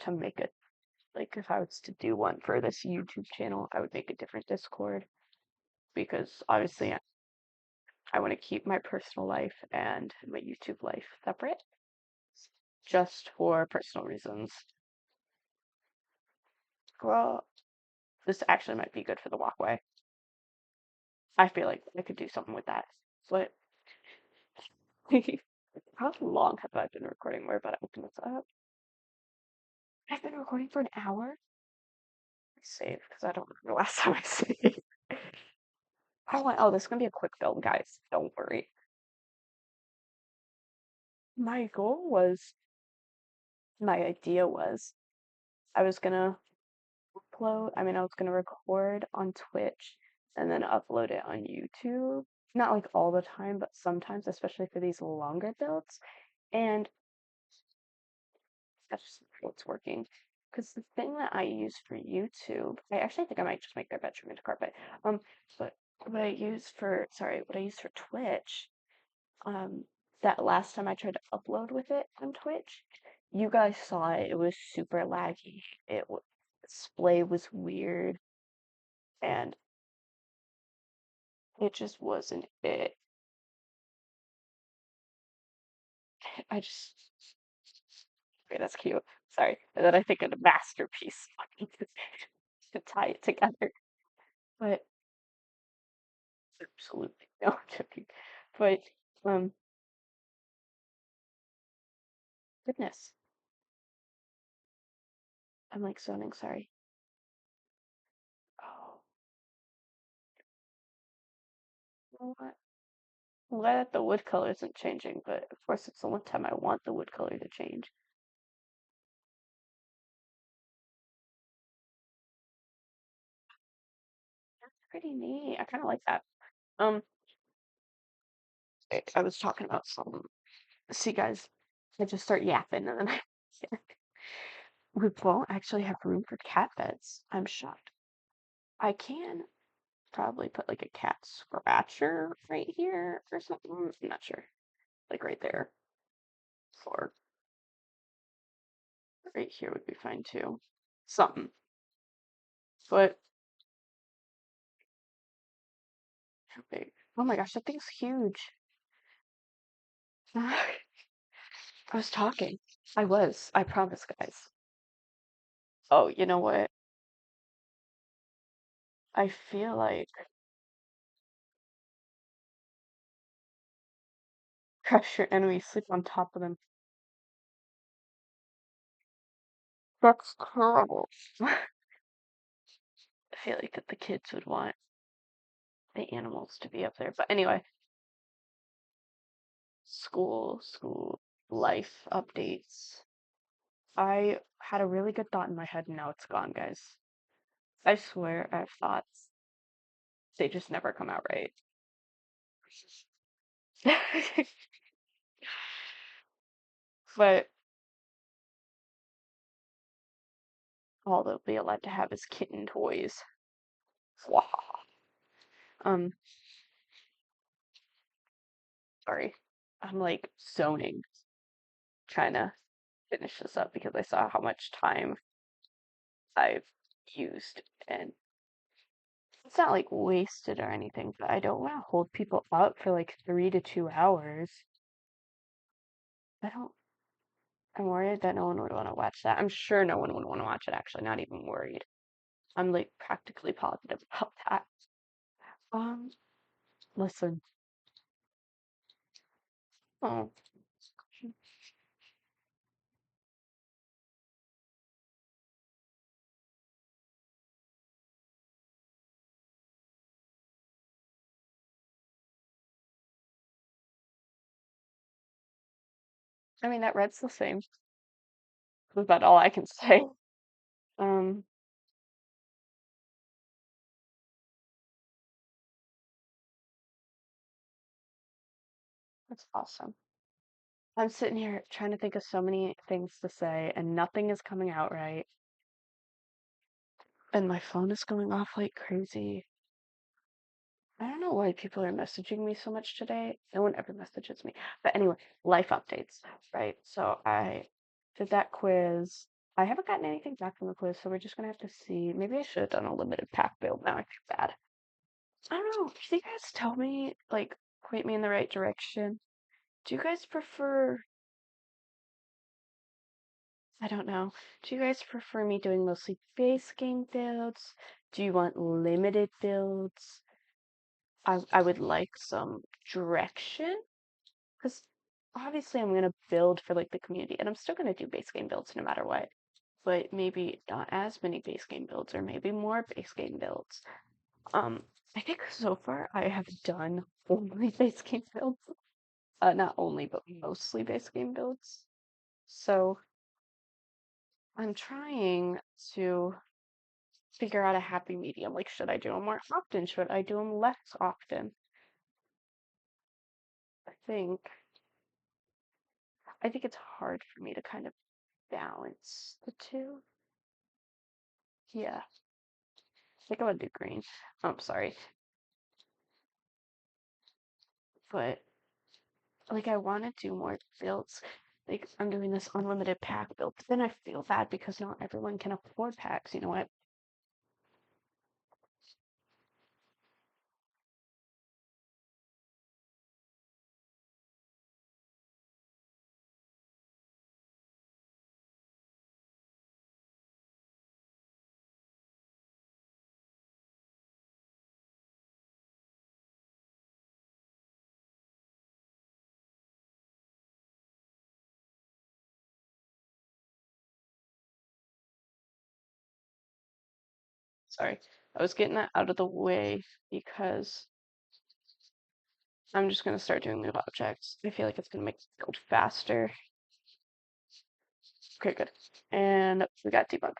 to do one for this YouTube channel, I would make a different Discord because obviously I want to keep my personal life and my YouTube life separate, just for personal reasons. Well, this actually might be good for the walkway. I feel like I could do something with that. But how long have I been recording? We're about to open this up. I've been recording for an hour. Save because I don't remember the last time I saved. This is gonna be a quick build, guys. Don't worry. My goal was, my idea was, I was gonna I was gonna record on Twitch and then upload it on YouTube. Not like all the time, but sometimes, especially for these longer builds. And that's just what's working. Because the thing that I use for YouTube, I actually think I might just make their bedroom into carpet. But what I use for Twitch, um, that last time I tried to upload with it on Twitch, you guys saw it. It was super laggy. Display was weird, and it just wasn't it. I just, okay, that's cute. Sorry. And then I think of a masterpiece to tie it together. But absolutely, no, I'm joking. But um, goodness, I'm like zoning. Sorry. Oh, you know what? I'm glad that the wood color isn't changing, but of course it's the one time I want the wood color to change. That's pretty neat. I kind of like that. Um, I was talking about some. See, guys, I just start yapping and then we won't actually have room for cat beds. I'm shocked. I can probably put like a cat scratcher right here or something. I'm not sure. like right there. Or right here would be fine too. Something. But how big? Oh my gosh, that thing's huge. I was talking. I was. I promise, guys. Oh, you know what? I feel like crush your enemies, sleep on top of them. That's terrible. I feel like that the kids would want the animals to be up there. But anyway, school, life updates. I had a really good thought in my head and now it's gone, guys. I swear I have thoughts. They just never come out right. But all they'll be allowed to have is kitten toys. Um, sorry. I'm like zoning, trying to finish this up because I saw how much time I've used and it's not like wasted or anything, but I don't want to hold people up for like 3 to 2 hours. I don't, I'm worried that no one would want to watch that. I'm sure no one would want to watch it, actually, not even worried. I'm like practically positive about that. Um, listen. Oh, I mean, that red's the same. That's about all I can say. Um, that's awesome. I'm sitting here trying to think of so many things to say, and nothing is coming out right. And my phone is going off like crazy. I don't know why people are messaging me so much today. No one ever messages me. But anyway, life updates, right? So I did that quiz. I haven't gotten anything back from the quiz, so we're just gonna have to see. Maybe I should have done a limited pack build. Now I feel bad. I don't know. Can you guys tell me, like, point me in the right direction? Do you guys prefer, I don't know, do you guys prefer me doing mostly base game builds? Do you want limited builds? I would like some direction because obviously I'm gonna build for like the community and I'm still gonna do base game builds no matter what. But maybe not as many base game builds or maybe more base game builds. Um, I think so far I have done only base game builds. Not only, but mostly base game builds. So I'm trying to figure out a happy medium. Like, should I do them more often? Should I do them less often? I think I think it's hard for me to kind of balance the two. Yeah, I think I would do green. I'm sorry, but like I want to do more builds. Like I'm doing this unlimited pack build, but then I feel bad because not everyone can afford packs. You know what? Sorry, I was getting that out of the way because I'm just gonna start doing new objects. I feel like it's gonna make it go faster. Okay, good. And we got debug.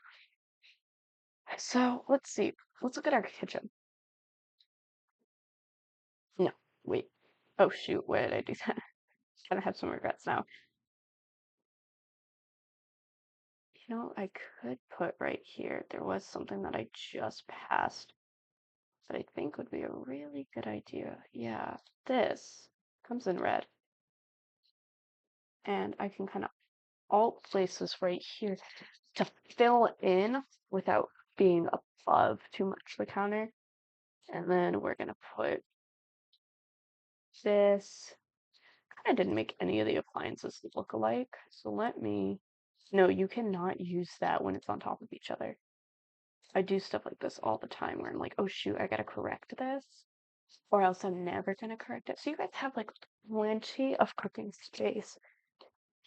So let's see. Let's look at our kitchen. No, wait. Oh shoot, why did I do that? Kind of have some regrets now. You know, I could put right here. There was something that I just passed that I think would be a really good idea. Yeah, this comes in red. and I can kind of alt place this right here to fill in without being above too much the counter. And then we're gonna put this. I didn't make any of the appliances look alike, so let me. No, you cannot use that when it's on top of each other. I do stuff like this all the time where I'm like, oh shoot, I gotta correct this, or else I'm never gonna correct it. So you guys have like plenty of cooking space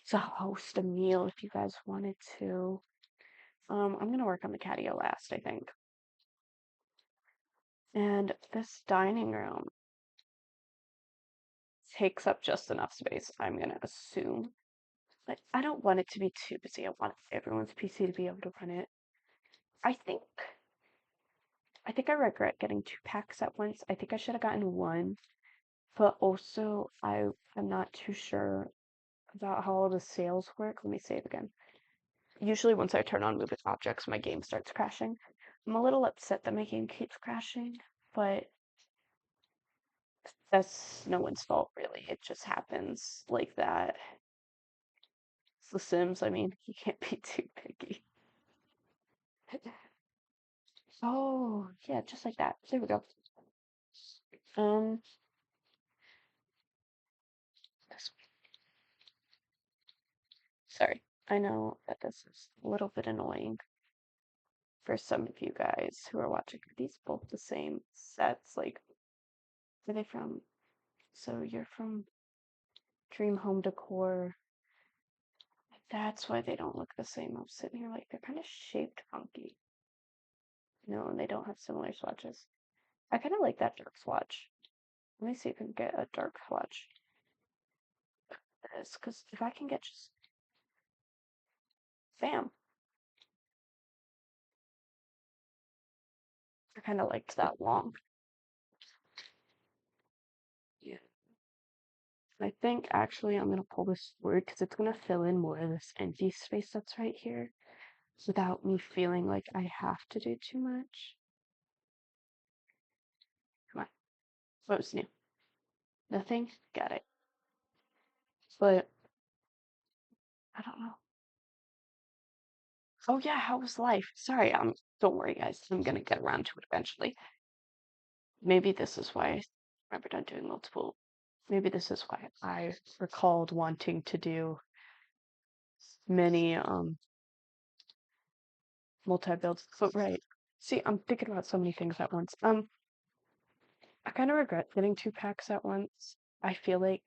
to host a meal if you guys wanted to. I'm gonna work on the catio last, I think. And this dining room takes up just enough space, I'm gonna assume. But I don't want it to be too busy. I want everyone's PC to be able to run it. I think I regret getting 2 packs at once. I think I should have gotten one, but also I'm not too sure about how all the sales work. Let me save again. Usually once I turn on moving objects, my game starts crashing. I'm a little upset that my game keeps crashing, but that's no one's fault really. It just happens like that. It's The Sims, I mean, you can't be too picky. Oh, yeah, just like that. There we go. Um, this Sorry. I know that this is a little bit annoying for some of you guys who are watching. Are these both the same sets? Like, where are they from? So you're from Dream Home Decor. That's why they don't look the same. I'm sitting here like they're kind of shaped funky. No, and they don't have similar swatches. I kind of like that dark swatch. Let me see if I can get a dark swatch. This, because if I can get just bam, I kind of liked that long. Yeah. I think actually I'm gonna pull this forward because it's gonna fill in more of this empty space that's right here without me feeling like I have to do too much. Come on. What was new? Nothing? Got it. But I don't know. Oh yeah, how was life? Sorry, don't worry guys. I'm gonna get around to it eventually. Maybe this is why I remembered I'm doing multiple. Maybe this is why I recalled wanting to do many multi-builds. But right. See, I'm thinking about so many things at once. I kind of regret getting 2 packs at once. I feel like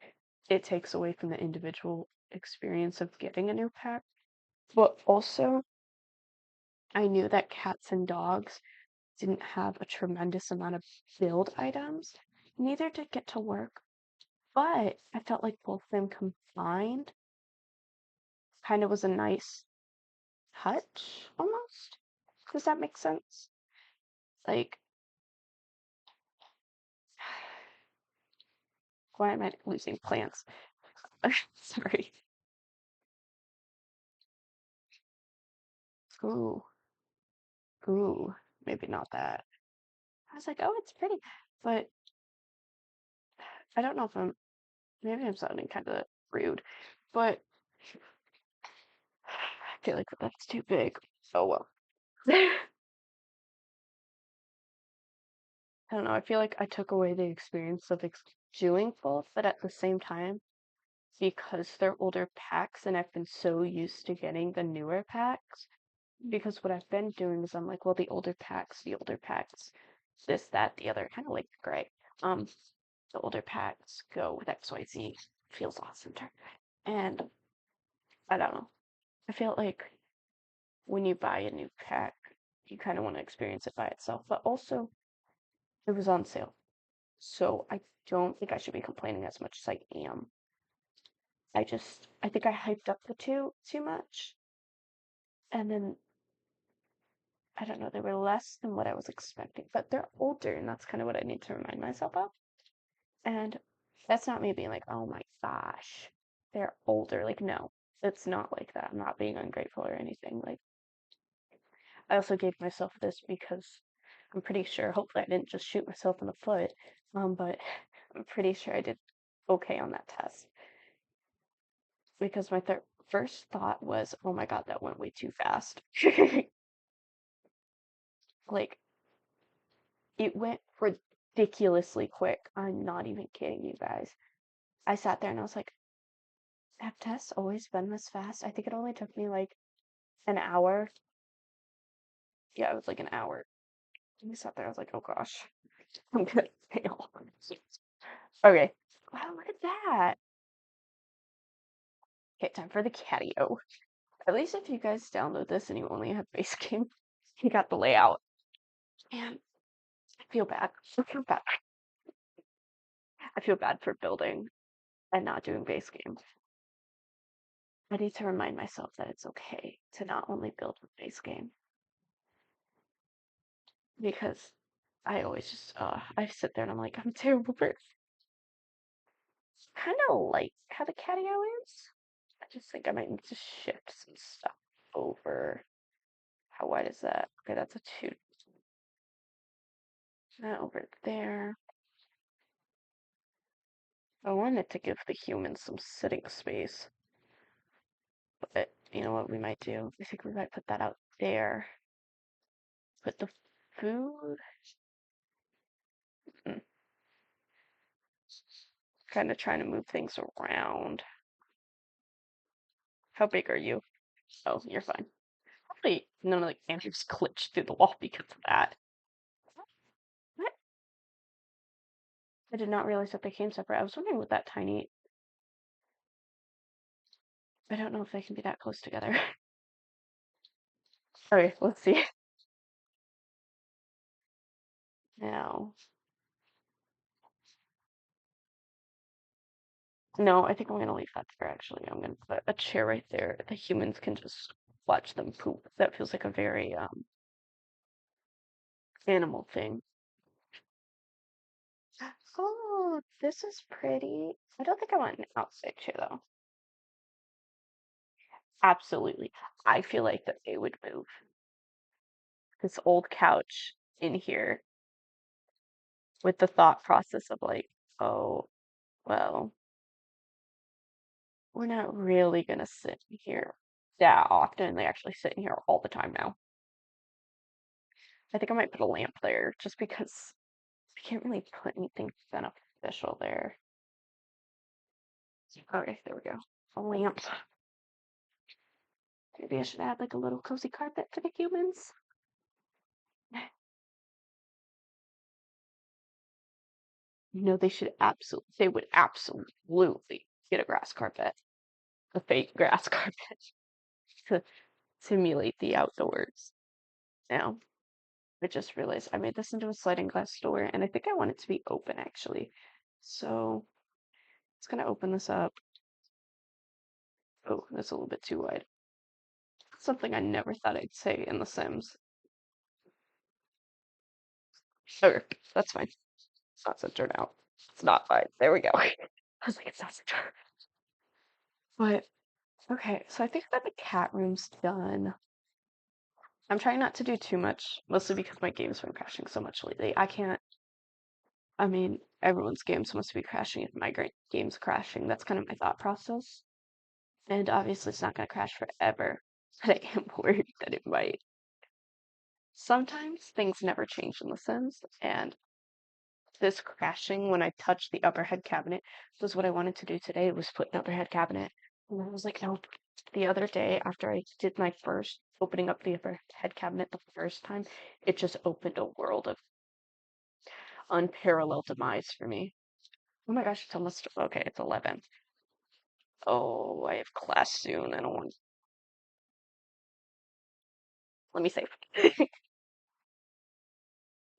it takes away from the individual experience of getting a new pack. But also, I knew that cats and dogs didn't have a tremendous amount of build items. Neither did Get to Work, but I felt like both of them combined kind of was a nice touch almost. Does that make sense? Like, why am I losing plants? Sorry. Ooh, ooh, maybe not that. I was like, oh, it's pretty, but I don't know if maybe I'm sounding kind of rude, but I feel like that's too big. Oh well. I don't know. I feel like I took away the experience of doing both, but at the same time, because they're older packs and I've been so used to getting the newer packs, because what I've been doing is I'm like, well, the older packs, this, that, the other, kind of like gray. Um, the older packs go with XYZ, feels awesome. And I don't know. I feel like when you buy a new pack, you kind of want to experience it by itself. But also, it was on sale. So I don't think I should be complaining as much as I am. I think I hyped up the two too much. And then, I don't know, they were less than what I was expecting. But they're older, and that's kind of what I need to remind myself of. And that's not me being like, oh my gosh, they're older. Like, no, it's not like that. I'm not being ungrateful or anything. Like, I also gave myself this because I'm pretty sure, hopefully, I didn't just shoot myself in the foot, but I'm pretty sure I did okay on that test. because my first thought was, oh my God, that went way too fast. Like, it went ridiculously quick. I'm not even kidding you guys. I sat there and I was like, have tests always been this fast? I think it only took me like an hour. Yeah, it was like an hour. And I sat there, I was like, oh gosh, I'm gonna fail. Okay. Wow, look at that. Okay, time for the catio. At least if you guys download this and you only have base game, you got the layout. And I feel bad. I feel bad. I feel bad for building and not doing base game. I need to remind myself that it's okay to not only build with base game because I always just I sit there and I'm like, I'm terrible person. Kind of like how the catio is. I just think I might need to shift some stuff over. How wide is that? Okay, that's a 2. That over there. I wanted to give the humans some sitting space, but you know what we might do? I think we might put that out there. Put the food. Kind of trying to move things around. How big are you? Oh, you're fine. Hopefully none of the cameras glitched through the wall because of that. What? I did not realize that they came separate. I was wondering what that tiny. I don't know if they can be that close together. Okay, let's see. Now. No, I think I'm gonna leave that there actually. I'm gonna put a chair right there. The humans can just watch them poop. That feels like a very animal thing. Oh, this is pretty. I don't think I want an outside chair though. Absolutely. I feel like that they would move this old couch in here with the thought process of like, oh, well, we're not really gonna sit in here that often. They actually sit in here all the time now. I think I might put a lamp there just because I can't really put anything beneficial there. Okay, there we go. A lamp. Maybe I should add like a little cozy carpet for the humans. You know, they would absolutely get a grass carpet, a fake grass carpet to simulate the outdoors. Now, I just realized I made this into a sliding glass door, and I think I want it to be open actually. So it's gonna open this up. Oh, that's a little bit too wide. Something I never thought I'd say in The Sims. Okay, that's fine. It's not centered out. It's not fine. There we go. I was like, it's not centered. But okay, so I think that the cat room's done. I'm trying not to do too much, mostly because my game's been crashing so much lately. I can't. I mean, everyone's game's supposed to be crashing if my game's crashing. That's kind of my thought process. And obviously, it's not going to crash forever. But I am worried that it might. Sometimes things never change in The Sims, and this crashing when I touched the upper head cabinet was what I wanted to do today, was put an upper head cabinet. And I was like, no. The other day, after I did my first opening up the upper head cabinet the first time, it just opened a world of unparalleled demise for me. Oh my gosh, it's almost okay, it's 11. Oh, I have class soon. I don't want. Let me save.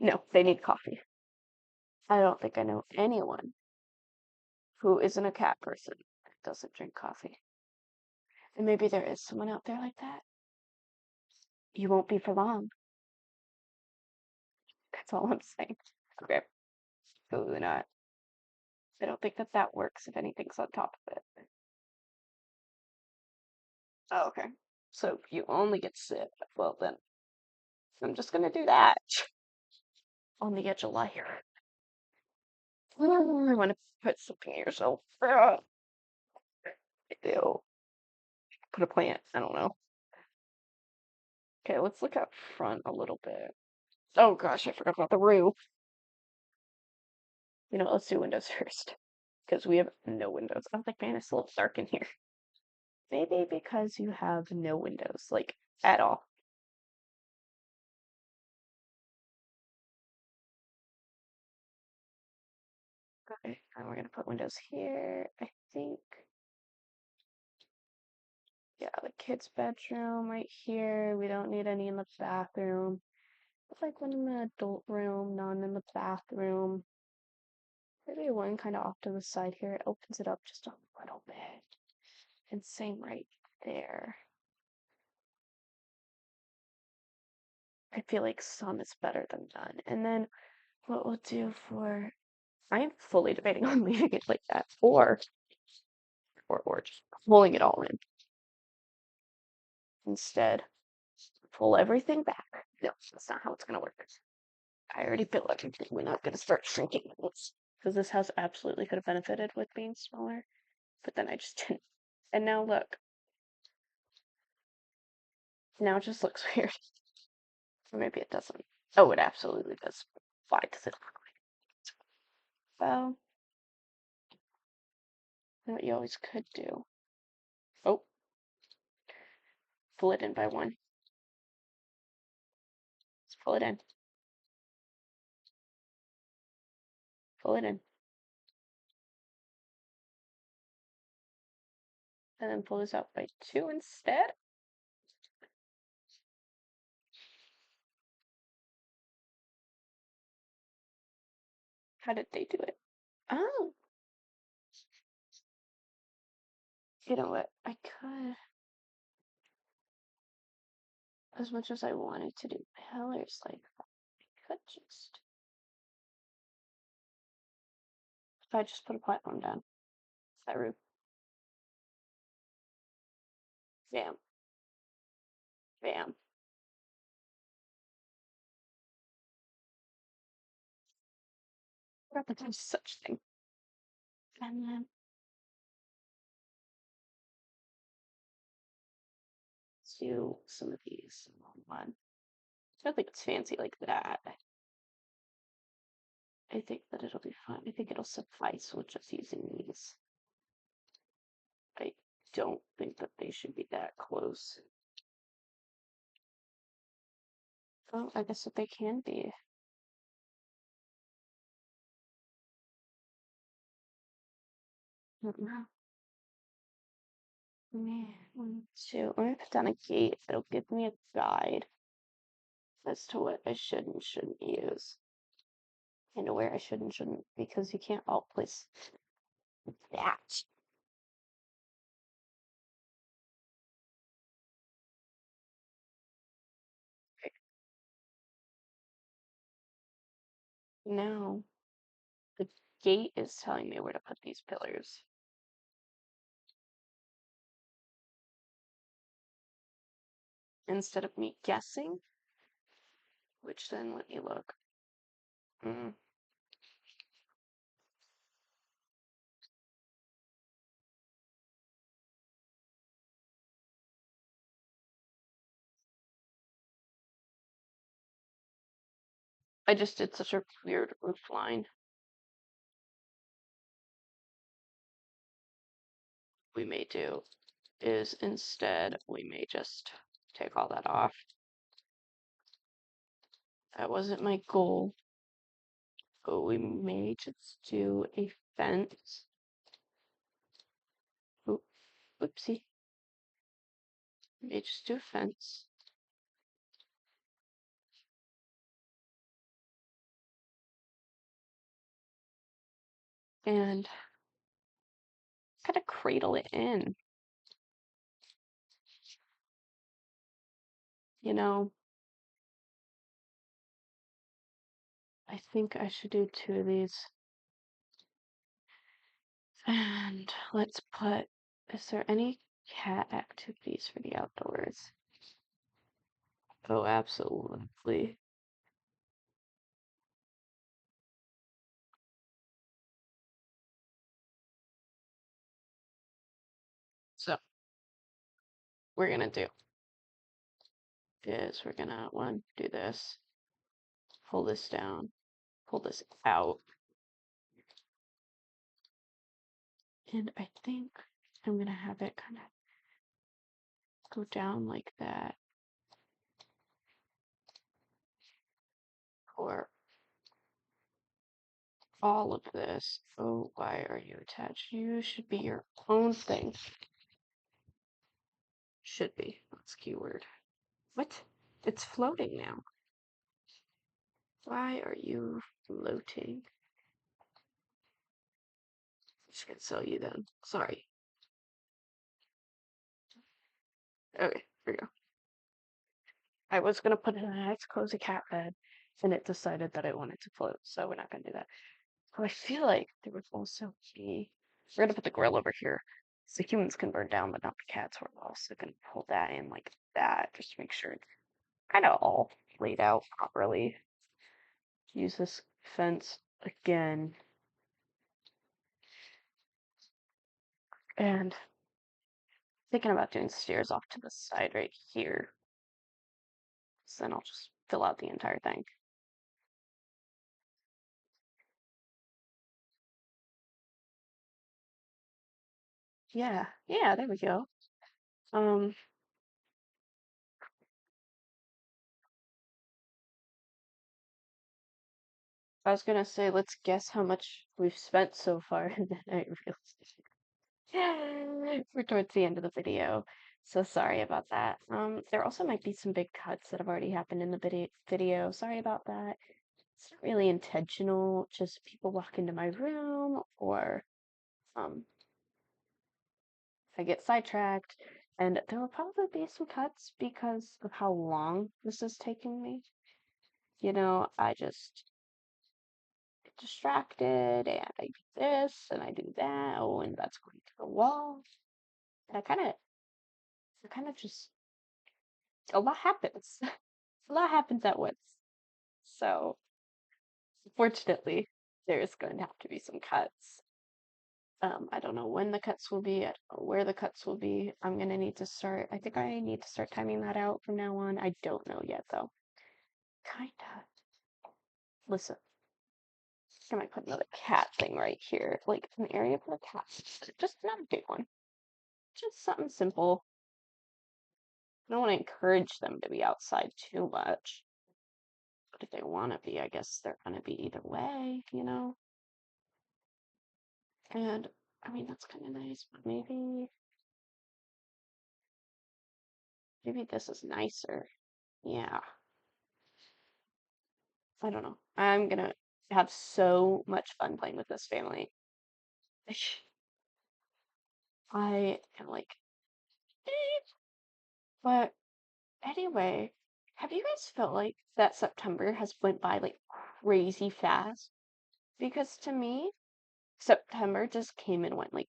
No, they need coffee. I don't think I know anyone who isn't a cat person that doesn't drink coffee. And maybe there is someone out there like that. You won't be for long. That's all I'm saying. Okay, absolutely not. I don't think that that works if anything's on top of it. Oh, okay. So you only get to sit. Well, then I'm just gonna do that. On the edge of life. I want to put something here, so. Ew. Put a plant. I don't know. Okay, let's look out front a little bit. Oh gosh, I forgot about the roof. You know, let's do windows first. Because we have no windows. I was like, man, it's a little dark in here. Maybe because you have no windows, like, at all. Okay, and we're gonna put windows here. I think, yeah, the kids' bedroom right here. We don't need any in the bathroom. It's like one in the adult room, none in the bathroom. Maybe one kind of off to the side here. It opens it up just a little bit. And same right there. I feel like some is better than none. And then what we'll do for, I'm fully debating on leaving it like that, or just pulling it all in instead. Pull everything back. No, that's not how it's gonna work. I already built everything. We're not gonna start shrinking this because this house absolutely could have benefited with being smaller, but then I just didn't. And now look, now it just looks weird. Or maybe it doesn't. Oh, it absolutely does. Why does it look like it? Well, what you always could do. Oh, pull it in by one. Let's pull it in. Pull it in. And then pull this out by two instead. How did they do it? Oh, you know what? I could, as much as I wanted to do pillars like that, I could just, if I just put a platform down, that roof, bam, bam. Forgot that there's such thing. And then let's do some of these. One. I don't think it's fancy like that. I think that it'll be fine. I think it'll suffice with just using these. I don't think that they should be that close. Oh, I guess that they can be. Man, one, two. I'm gonna put down a gate. It'll give me a guide as to what I should and shouldn't use. And where I should and shouldn't, because you can't all place that. Okay. Now, the gate is telling me where to put these pillars. Instead of me guessing, which then let me look. Mm, I just did such a weird roof line. We may do is instead we may just take all that off. That wasn't my goal, but we may just do a fence. Oop, oopsie. May just do a fence. And kind of cradle it in. You know, I think I should do two of these. And let's put, is there any cat activities for the outdoors? Oh, absolutely. So we're gonna do is we're gonna do this, pull this down, pull this out, and I think I'm gonna have it kind of go down like that, or all of this. Oh, why are you attached? You should be your own thing. Should be. That's keyword. What? It's floating now. Why are you floating? Just gonna sell you then. Sorry. Okay, here we go. I was gonna put it in a nice cozy cat bed, and it decided that it wanted to float, so we're not gonna do that. Oh, I feel like there would also be. We're gonna put the grill over here, so humans can burn down, but not the cats. We're also gonna pull that in like that, just to make sure it's kind of all laid out properly. Use this fence again, and thinking about doing stairs off to the side right here. So then I'll just fill out the entire thing. Yeah, yeah, there we go. Um, I was gonna say, let's guess how much we've spent so far, and then I realized we're towards the end of the video. So sorry about that. There also might be some big cuts that have already happened in the video. Sorry about that. It's not really intentional, just people walk into my room or um I get sidetracked, and there will probably be some cuts because of how long this is taking me. I just get distracted and I do this and I do that. Oh, and that's going to the wall. And I kind of just, a lot happens. A lot happens at once. So, fortunately, there's going to have to be some cuts. I don't know when the cuts will be, I don't know where the cuts will be. I'm gonna need to start, I think I need to start timing that out from now on. I don't know yet though. Kinda. Listen, I might put another cat thing right here, like an area for the cats. Just not a big one. Just something simple. I don't want to encourage them to be outside too much. But if they want to be, I guess they're gonna be either way. And I mean that's kind of nice, but maybe this is nicer. Yeah. I don't know. I'm gonna have so much fun playing with this family. I am like, but anyway, have you guys felt like that September has went by like crazy fast? Because to me, September just came and went like,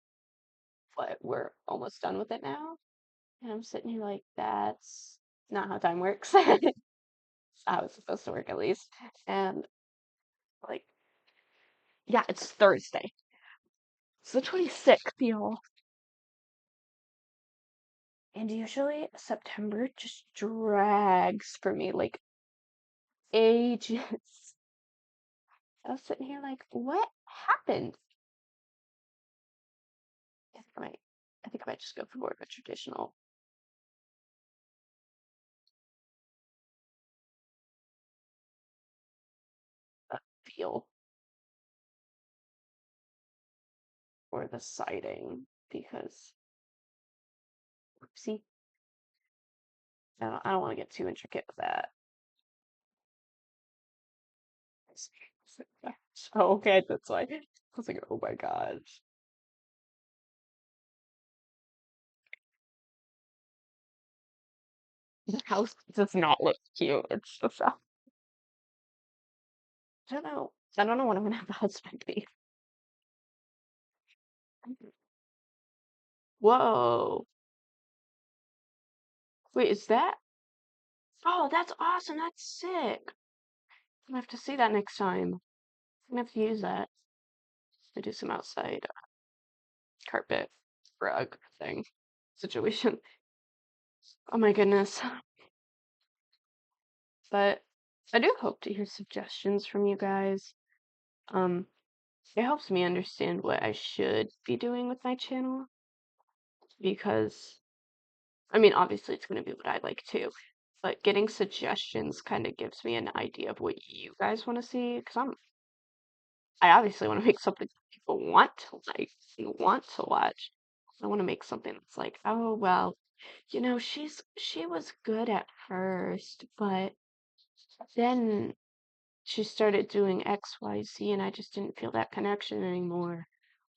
what, we're almost done with it now? And I'm sitting here like, that's not how time works. How it's supposed to work at least. And like, yeah, it's Thursday. It's the 26th, y'all. And usually September just drags for me like ages. I was sitting here like, what happened? I think I might just go for more of a traditional feel for the siding because, oopsie, I don't want to get too intricate with that. Oh, okay, that's why. I was like, oh my gosh. The house does not look cute. It's just, I don't know. I don't know what I'm gonna have the husband be. Whoa. Wait, is that? Oh, that's awesome. That's sick. I'm gonna have to see that next time. I'm gonna have to use that to do some outside carpet rug thing situation. Oh my goodness. But I do hope to hear suggestions from you guys. Um, it helps me understand what I should be doing with my channel because, I mean, obviously it's going to be what I like too, but getting suggestions kind of gives me an idea of what you guys want to see because I obviously want to make something people want to like and want to watch. I want to make something that's like, oh well, she was good at first, but then she started doing XYZ and I just didn't feel that connection anymore.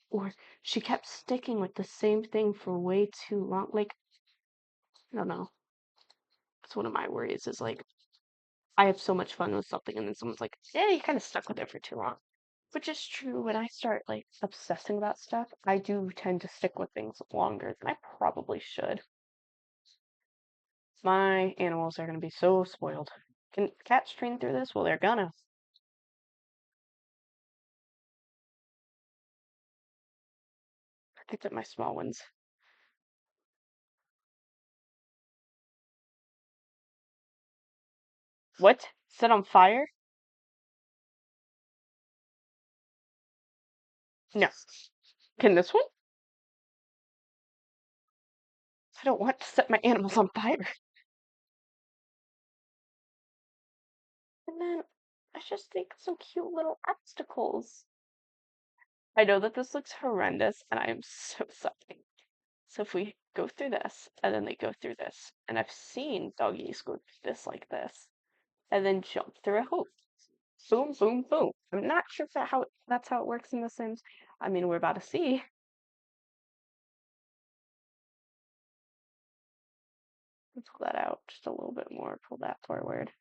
Or she kept sticking with the same thing for way too long. Like, I don't know. It's one of my worries is like I have so much fun with something and then someone's like, yeah, you kind of stuck with it for too long. Which is true. When I start like obsessing about stuff, I do tend to stick with things longer than I probably should. My animals are gonna be so spoiled. Can cats train through this? Well, they're gonna. I think that my small ones. What? Set on fire? No. Can this one? I don't want to set my animals on fire. And then I just think some cute little obstacles. I know that this looks horrendous, and I am so sorry. So if we go through this, and then they go through this, and I've seen doggies go through this like this, and then jump through a hoop. Boom, boom, boom. I'm not sure if that's how it works in The Sims. I mean, we're about to see. Pull that out just a little bit more. Pull that forward.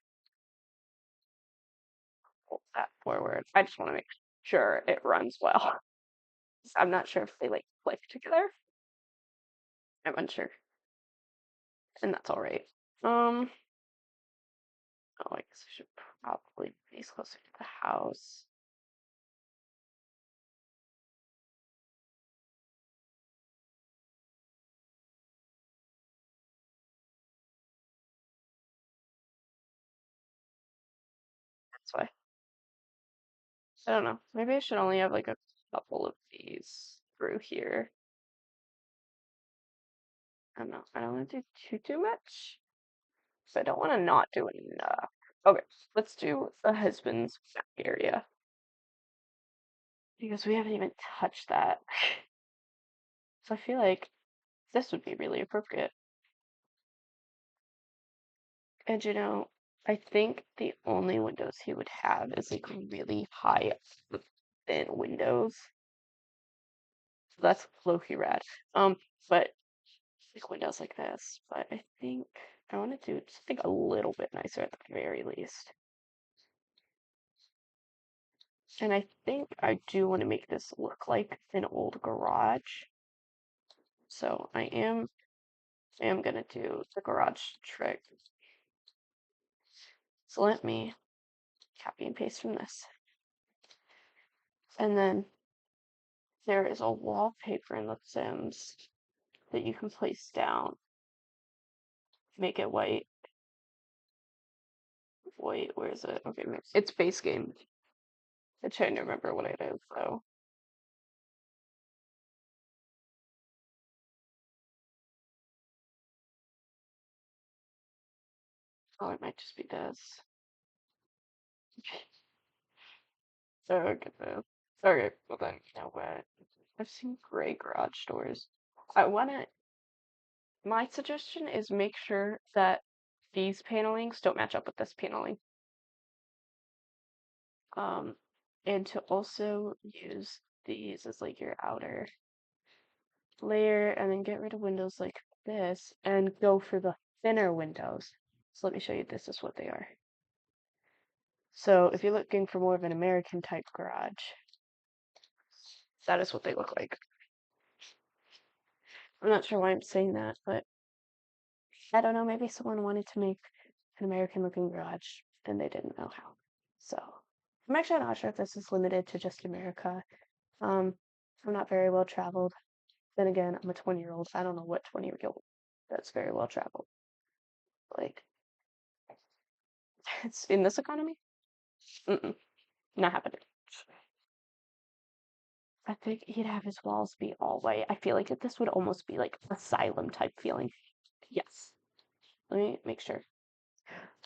Pull that forward. I just want to make sure it runs well. I'm not sure if they like click together. I'm unsure, and that's all right. Um, oh, I guess I should probably place closer to the house. That's why. I don't know. Maybe I should only have like a couple of these through here. I don't know. I don't want to do too much. So I don't want to not do enough. Okay, let's do the husband's back area because we haven't even touched that. So I feel like this would be really appropriate. And I think the only windows he would have is like really high thin windows. So that's low-key rad. But like windows like this. But I think I want to do something a little bit nicer at the very least. And I think I do want to make this look like an old garage. So I am gonna do the garage trick. So let me copy and paste from this. And then there is a wallpaper in The Sims that you can place down. Make it white. Wait, where is it? Okay, it's base game. I'm trying to remember what it is though. Oh, it might just be this. Oh goodness. Okay, well then, you know what? I've seen gray garage doors. I wanna My suggestion is make sure that these panelings don't match up with this paneling. Um, and to also use these as like your outer layer and then get rid of windows like this and go for the thinner windows. So let me show you this is what they are. So if you're looking for more of an American type garage, that is what they look like. I'm not sure why I'm saying that, but I don't know, maybe someone wanted to make an American looking garage and they didn't know how. So I'm actually not sure if this is limited to just America. Um, I'm not very well traveled. Then again, I'm a 20-year-old. I don't know what 20-year-old that's very well traveled. Like, it's in this economy? Mm-mm, not happening. I think he'd have his walls be all white. I feel like that this would almost be like asylum type feeling. Yes. Let me make sure.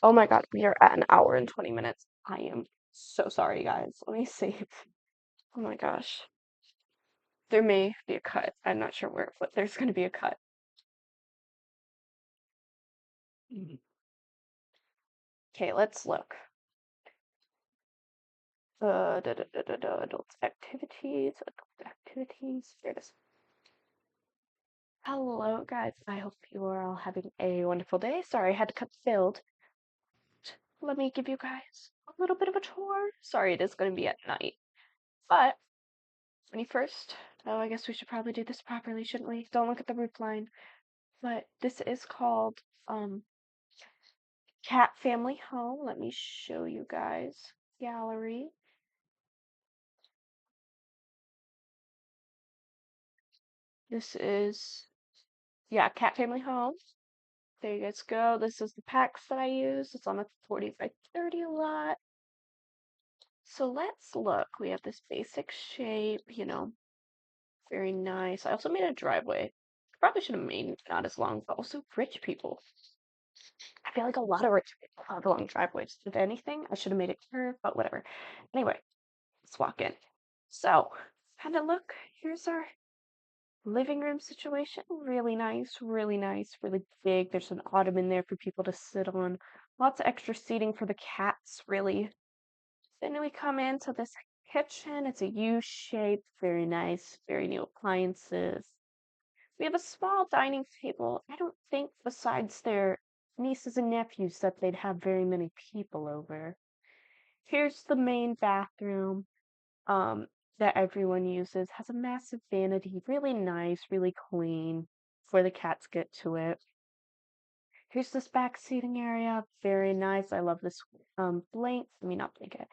Oh my God, we are at an hour and 20 minutes. I am so sorry, guys. Let me see. Oh my gosh. There may be a cut. I'm not sure where, but there's going to be a cut. Okay, let's look. Adult activities, Here it is. Hello, guys. I hope you are all having a wonderful day. Sorry, I had to cut the build. Let me give you guys a little bit of a tour. Sorry, it is going to be at night. But when you first, oh, I guess we should probably do this properly, shouldn't we? Don't look at the roof line. But this is called Cat Family Home. Let me show you guys. Gallery. This is, yeah, Cat Family Home. There you guys go. This is the packs that I use. It's on a 40 by 30 lot. So let's look. We have this basic shape, very nice. I also made a driveway. Probably should have made it not as long, but also rich people. I feel like a lot of rich people have long driveways. If anything, I should have made it curved, but whatever. Anyway, let's walk in. So, kind of look. Here's our living room situation. Really nice, really big. There's an ottoman there for people to sit on. Lots of extra seating for the cats, really. Then we come into this kitchen. It's a U shape, very nice, very new appliances. We have a small dining table. I don't think, besides their nieces and nephews, that they'd have very many people over. Here's the main bathroom that everyone uses. Has a massive vanity, really nice, really clean before the cats get to it. Here's this back seating area, very nice. I love this not blanket,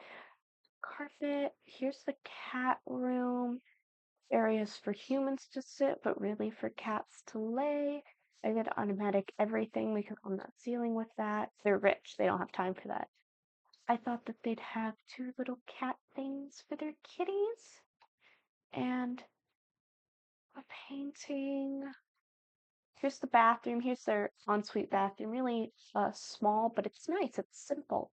carpet. Here's the cat room. Areas for humans to sit, but really for cats to lay. I did automatic everything. We could on that ceiling with that. They're rich. They don't have time for that. I thought that they'd have two little cat things for their kitties and a painting. Here's the bathroom. Here's their ensuite bathroom. Really small, but it's nice. It's simple.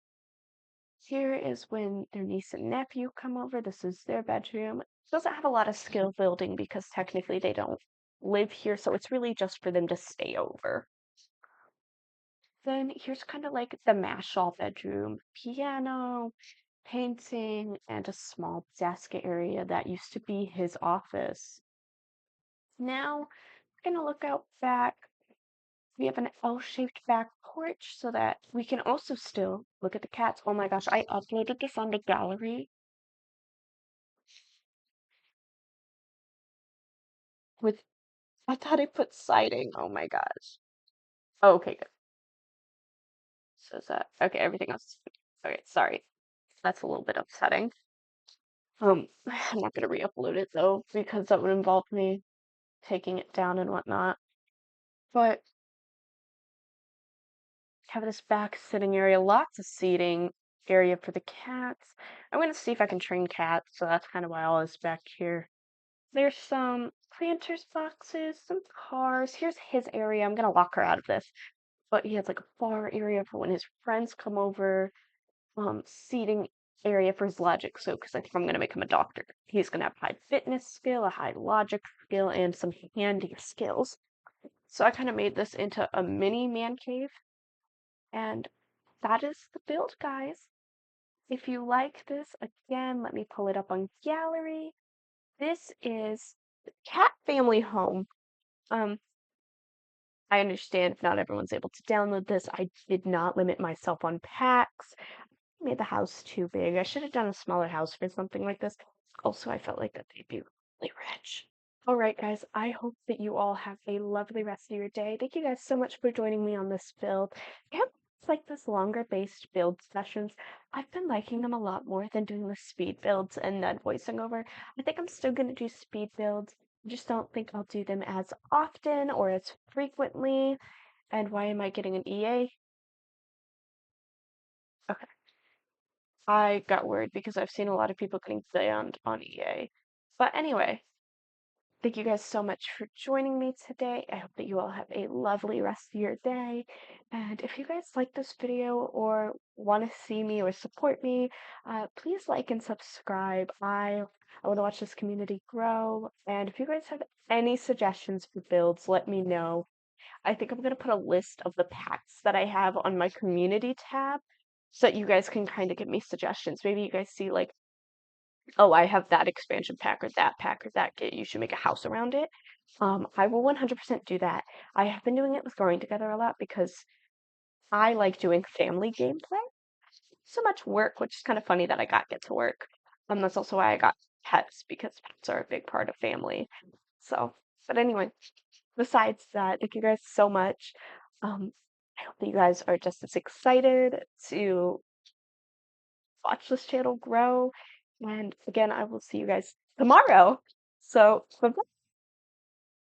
Here is when their niece and nephew come over. This is their bedroom. It doesn't have a lot of skill building because technically they don't live here, so it's really just for them to stay over. Then here's kind of like the Mashal bedroom. Piano, painting, and a small desk area that used to be his office. Now, we're gonna look out back. We have an L-shaped back porch so that we can also still look at the cats. Oh my gosh, I uploaded this on the gallery with, I thought I put siding. Oh my gosh. Oh, okay, good. So is that, okay, everything else. Okay, sorry. That's a little bit upsetting. I'm not gonna re-upload it though, because that would involve me taking it down and whatnot. But have this back sitting area, lots of seating area for the cats. I'm gonna see if I can train cats, so that's kind of why all this back here. There's some planters boxes, some cars. Here's his area. I'm gonna lock her out of this. But he has like a bar area for when his friends come over. Seating area for his logic. So, because I think I'm gonna make him a doctor. He's gonna have high fitness skill, a high logic skill, and some handy skills. So I kind of made this into a mini man cave. And that is the build, guys. If you like this, again, let me pull it up on gallery. This is the Cat Family Home. Um, I understand if not everyone's able to download this. I did not limit myself on packs. I made the house too big. I should have done a smaller house for something like this. Also, I felt like that they'd be really rich. All right, guys, I hope that you all have a lovely rest of your day. Thank you guys so much for joining me on this build. I have like this longer based build sessions. I've been liking them a lot more than doing the speed builds and then voicing over. I think I'm still going to do speed builds. I just don't think I'll do them as often or as frequently. And why am I getting an EA? Okay. I got worried because I've seen a lot of people getting banned on EA. But anyway, thank you guys so much for joining me today. I hope that you all have a lovely rest of your day. And if you guys like this video or want to see me or support me, please like and subscribe. I want to watch this community grow. And if you guys have any suggestions for builds, let me know. I think I'm going to put a list of the packs that I have on my community tab so that you guys can kind of give me suggestions. Maybe you guys see like, oh, I have that expansion pack or that kit. You should make a house around it. I will 100% do that. I have been doing it with Growing Together a lot because I like doing family gameplay. So much work, which is kind of funny that I got Get to Work. That's also why I got pets because pets are a big part of family. So, but anyway, besides that, thank you guys so much. Um, I hope that you guys are just as excited to watch this channel grow. And again, I will see you guys tomorrow. So, bye.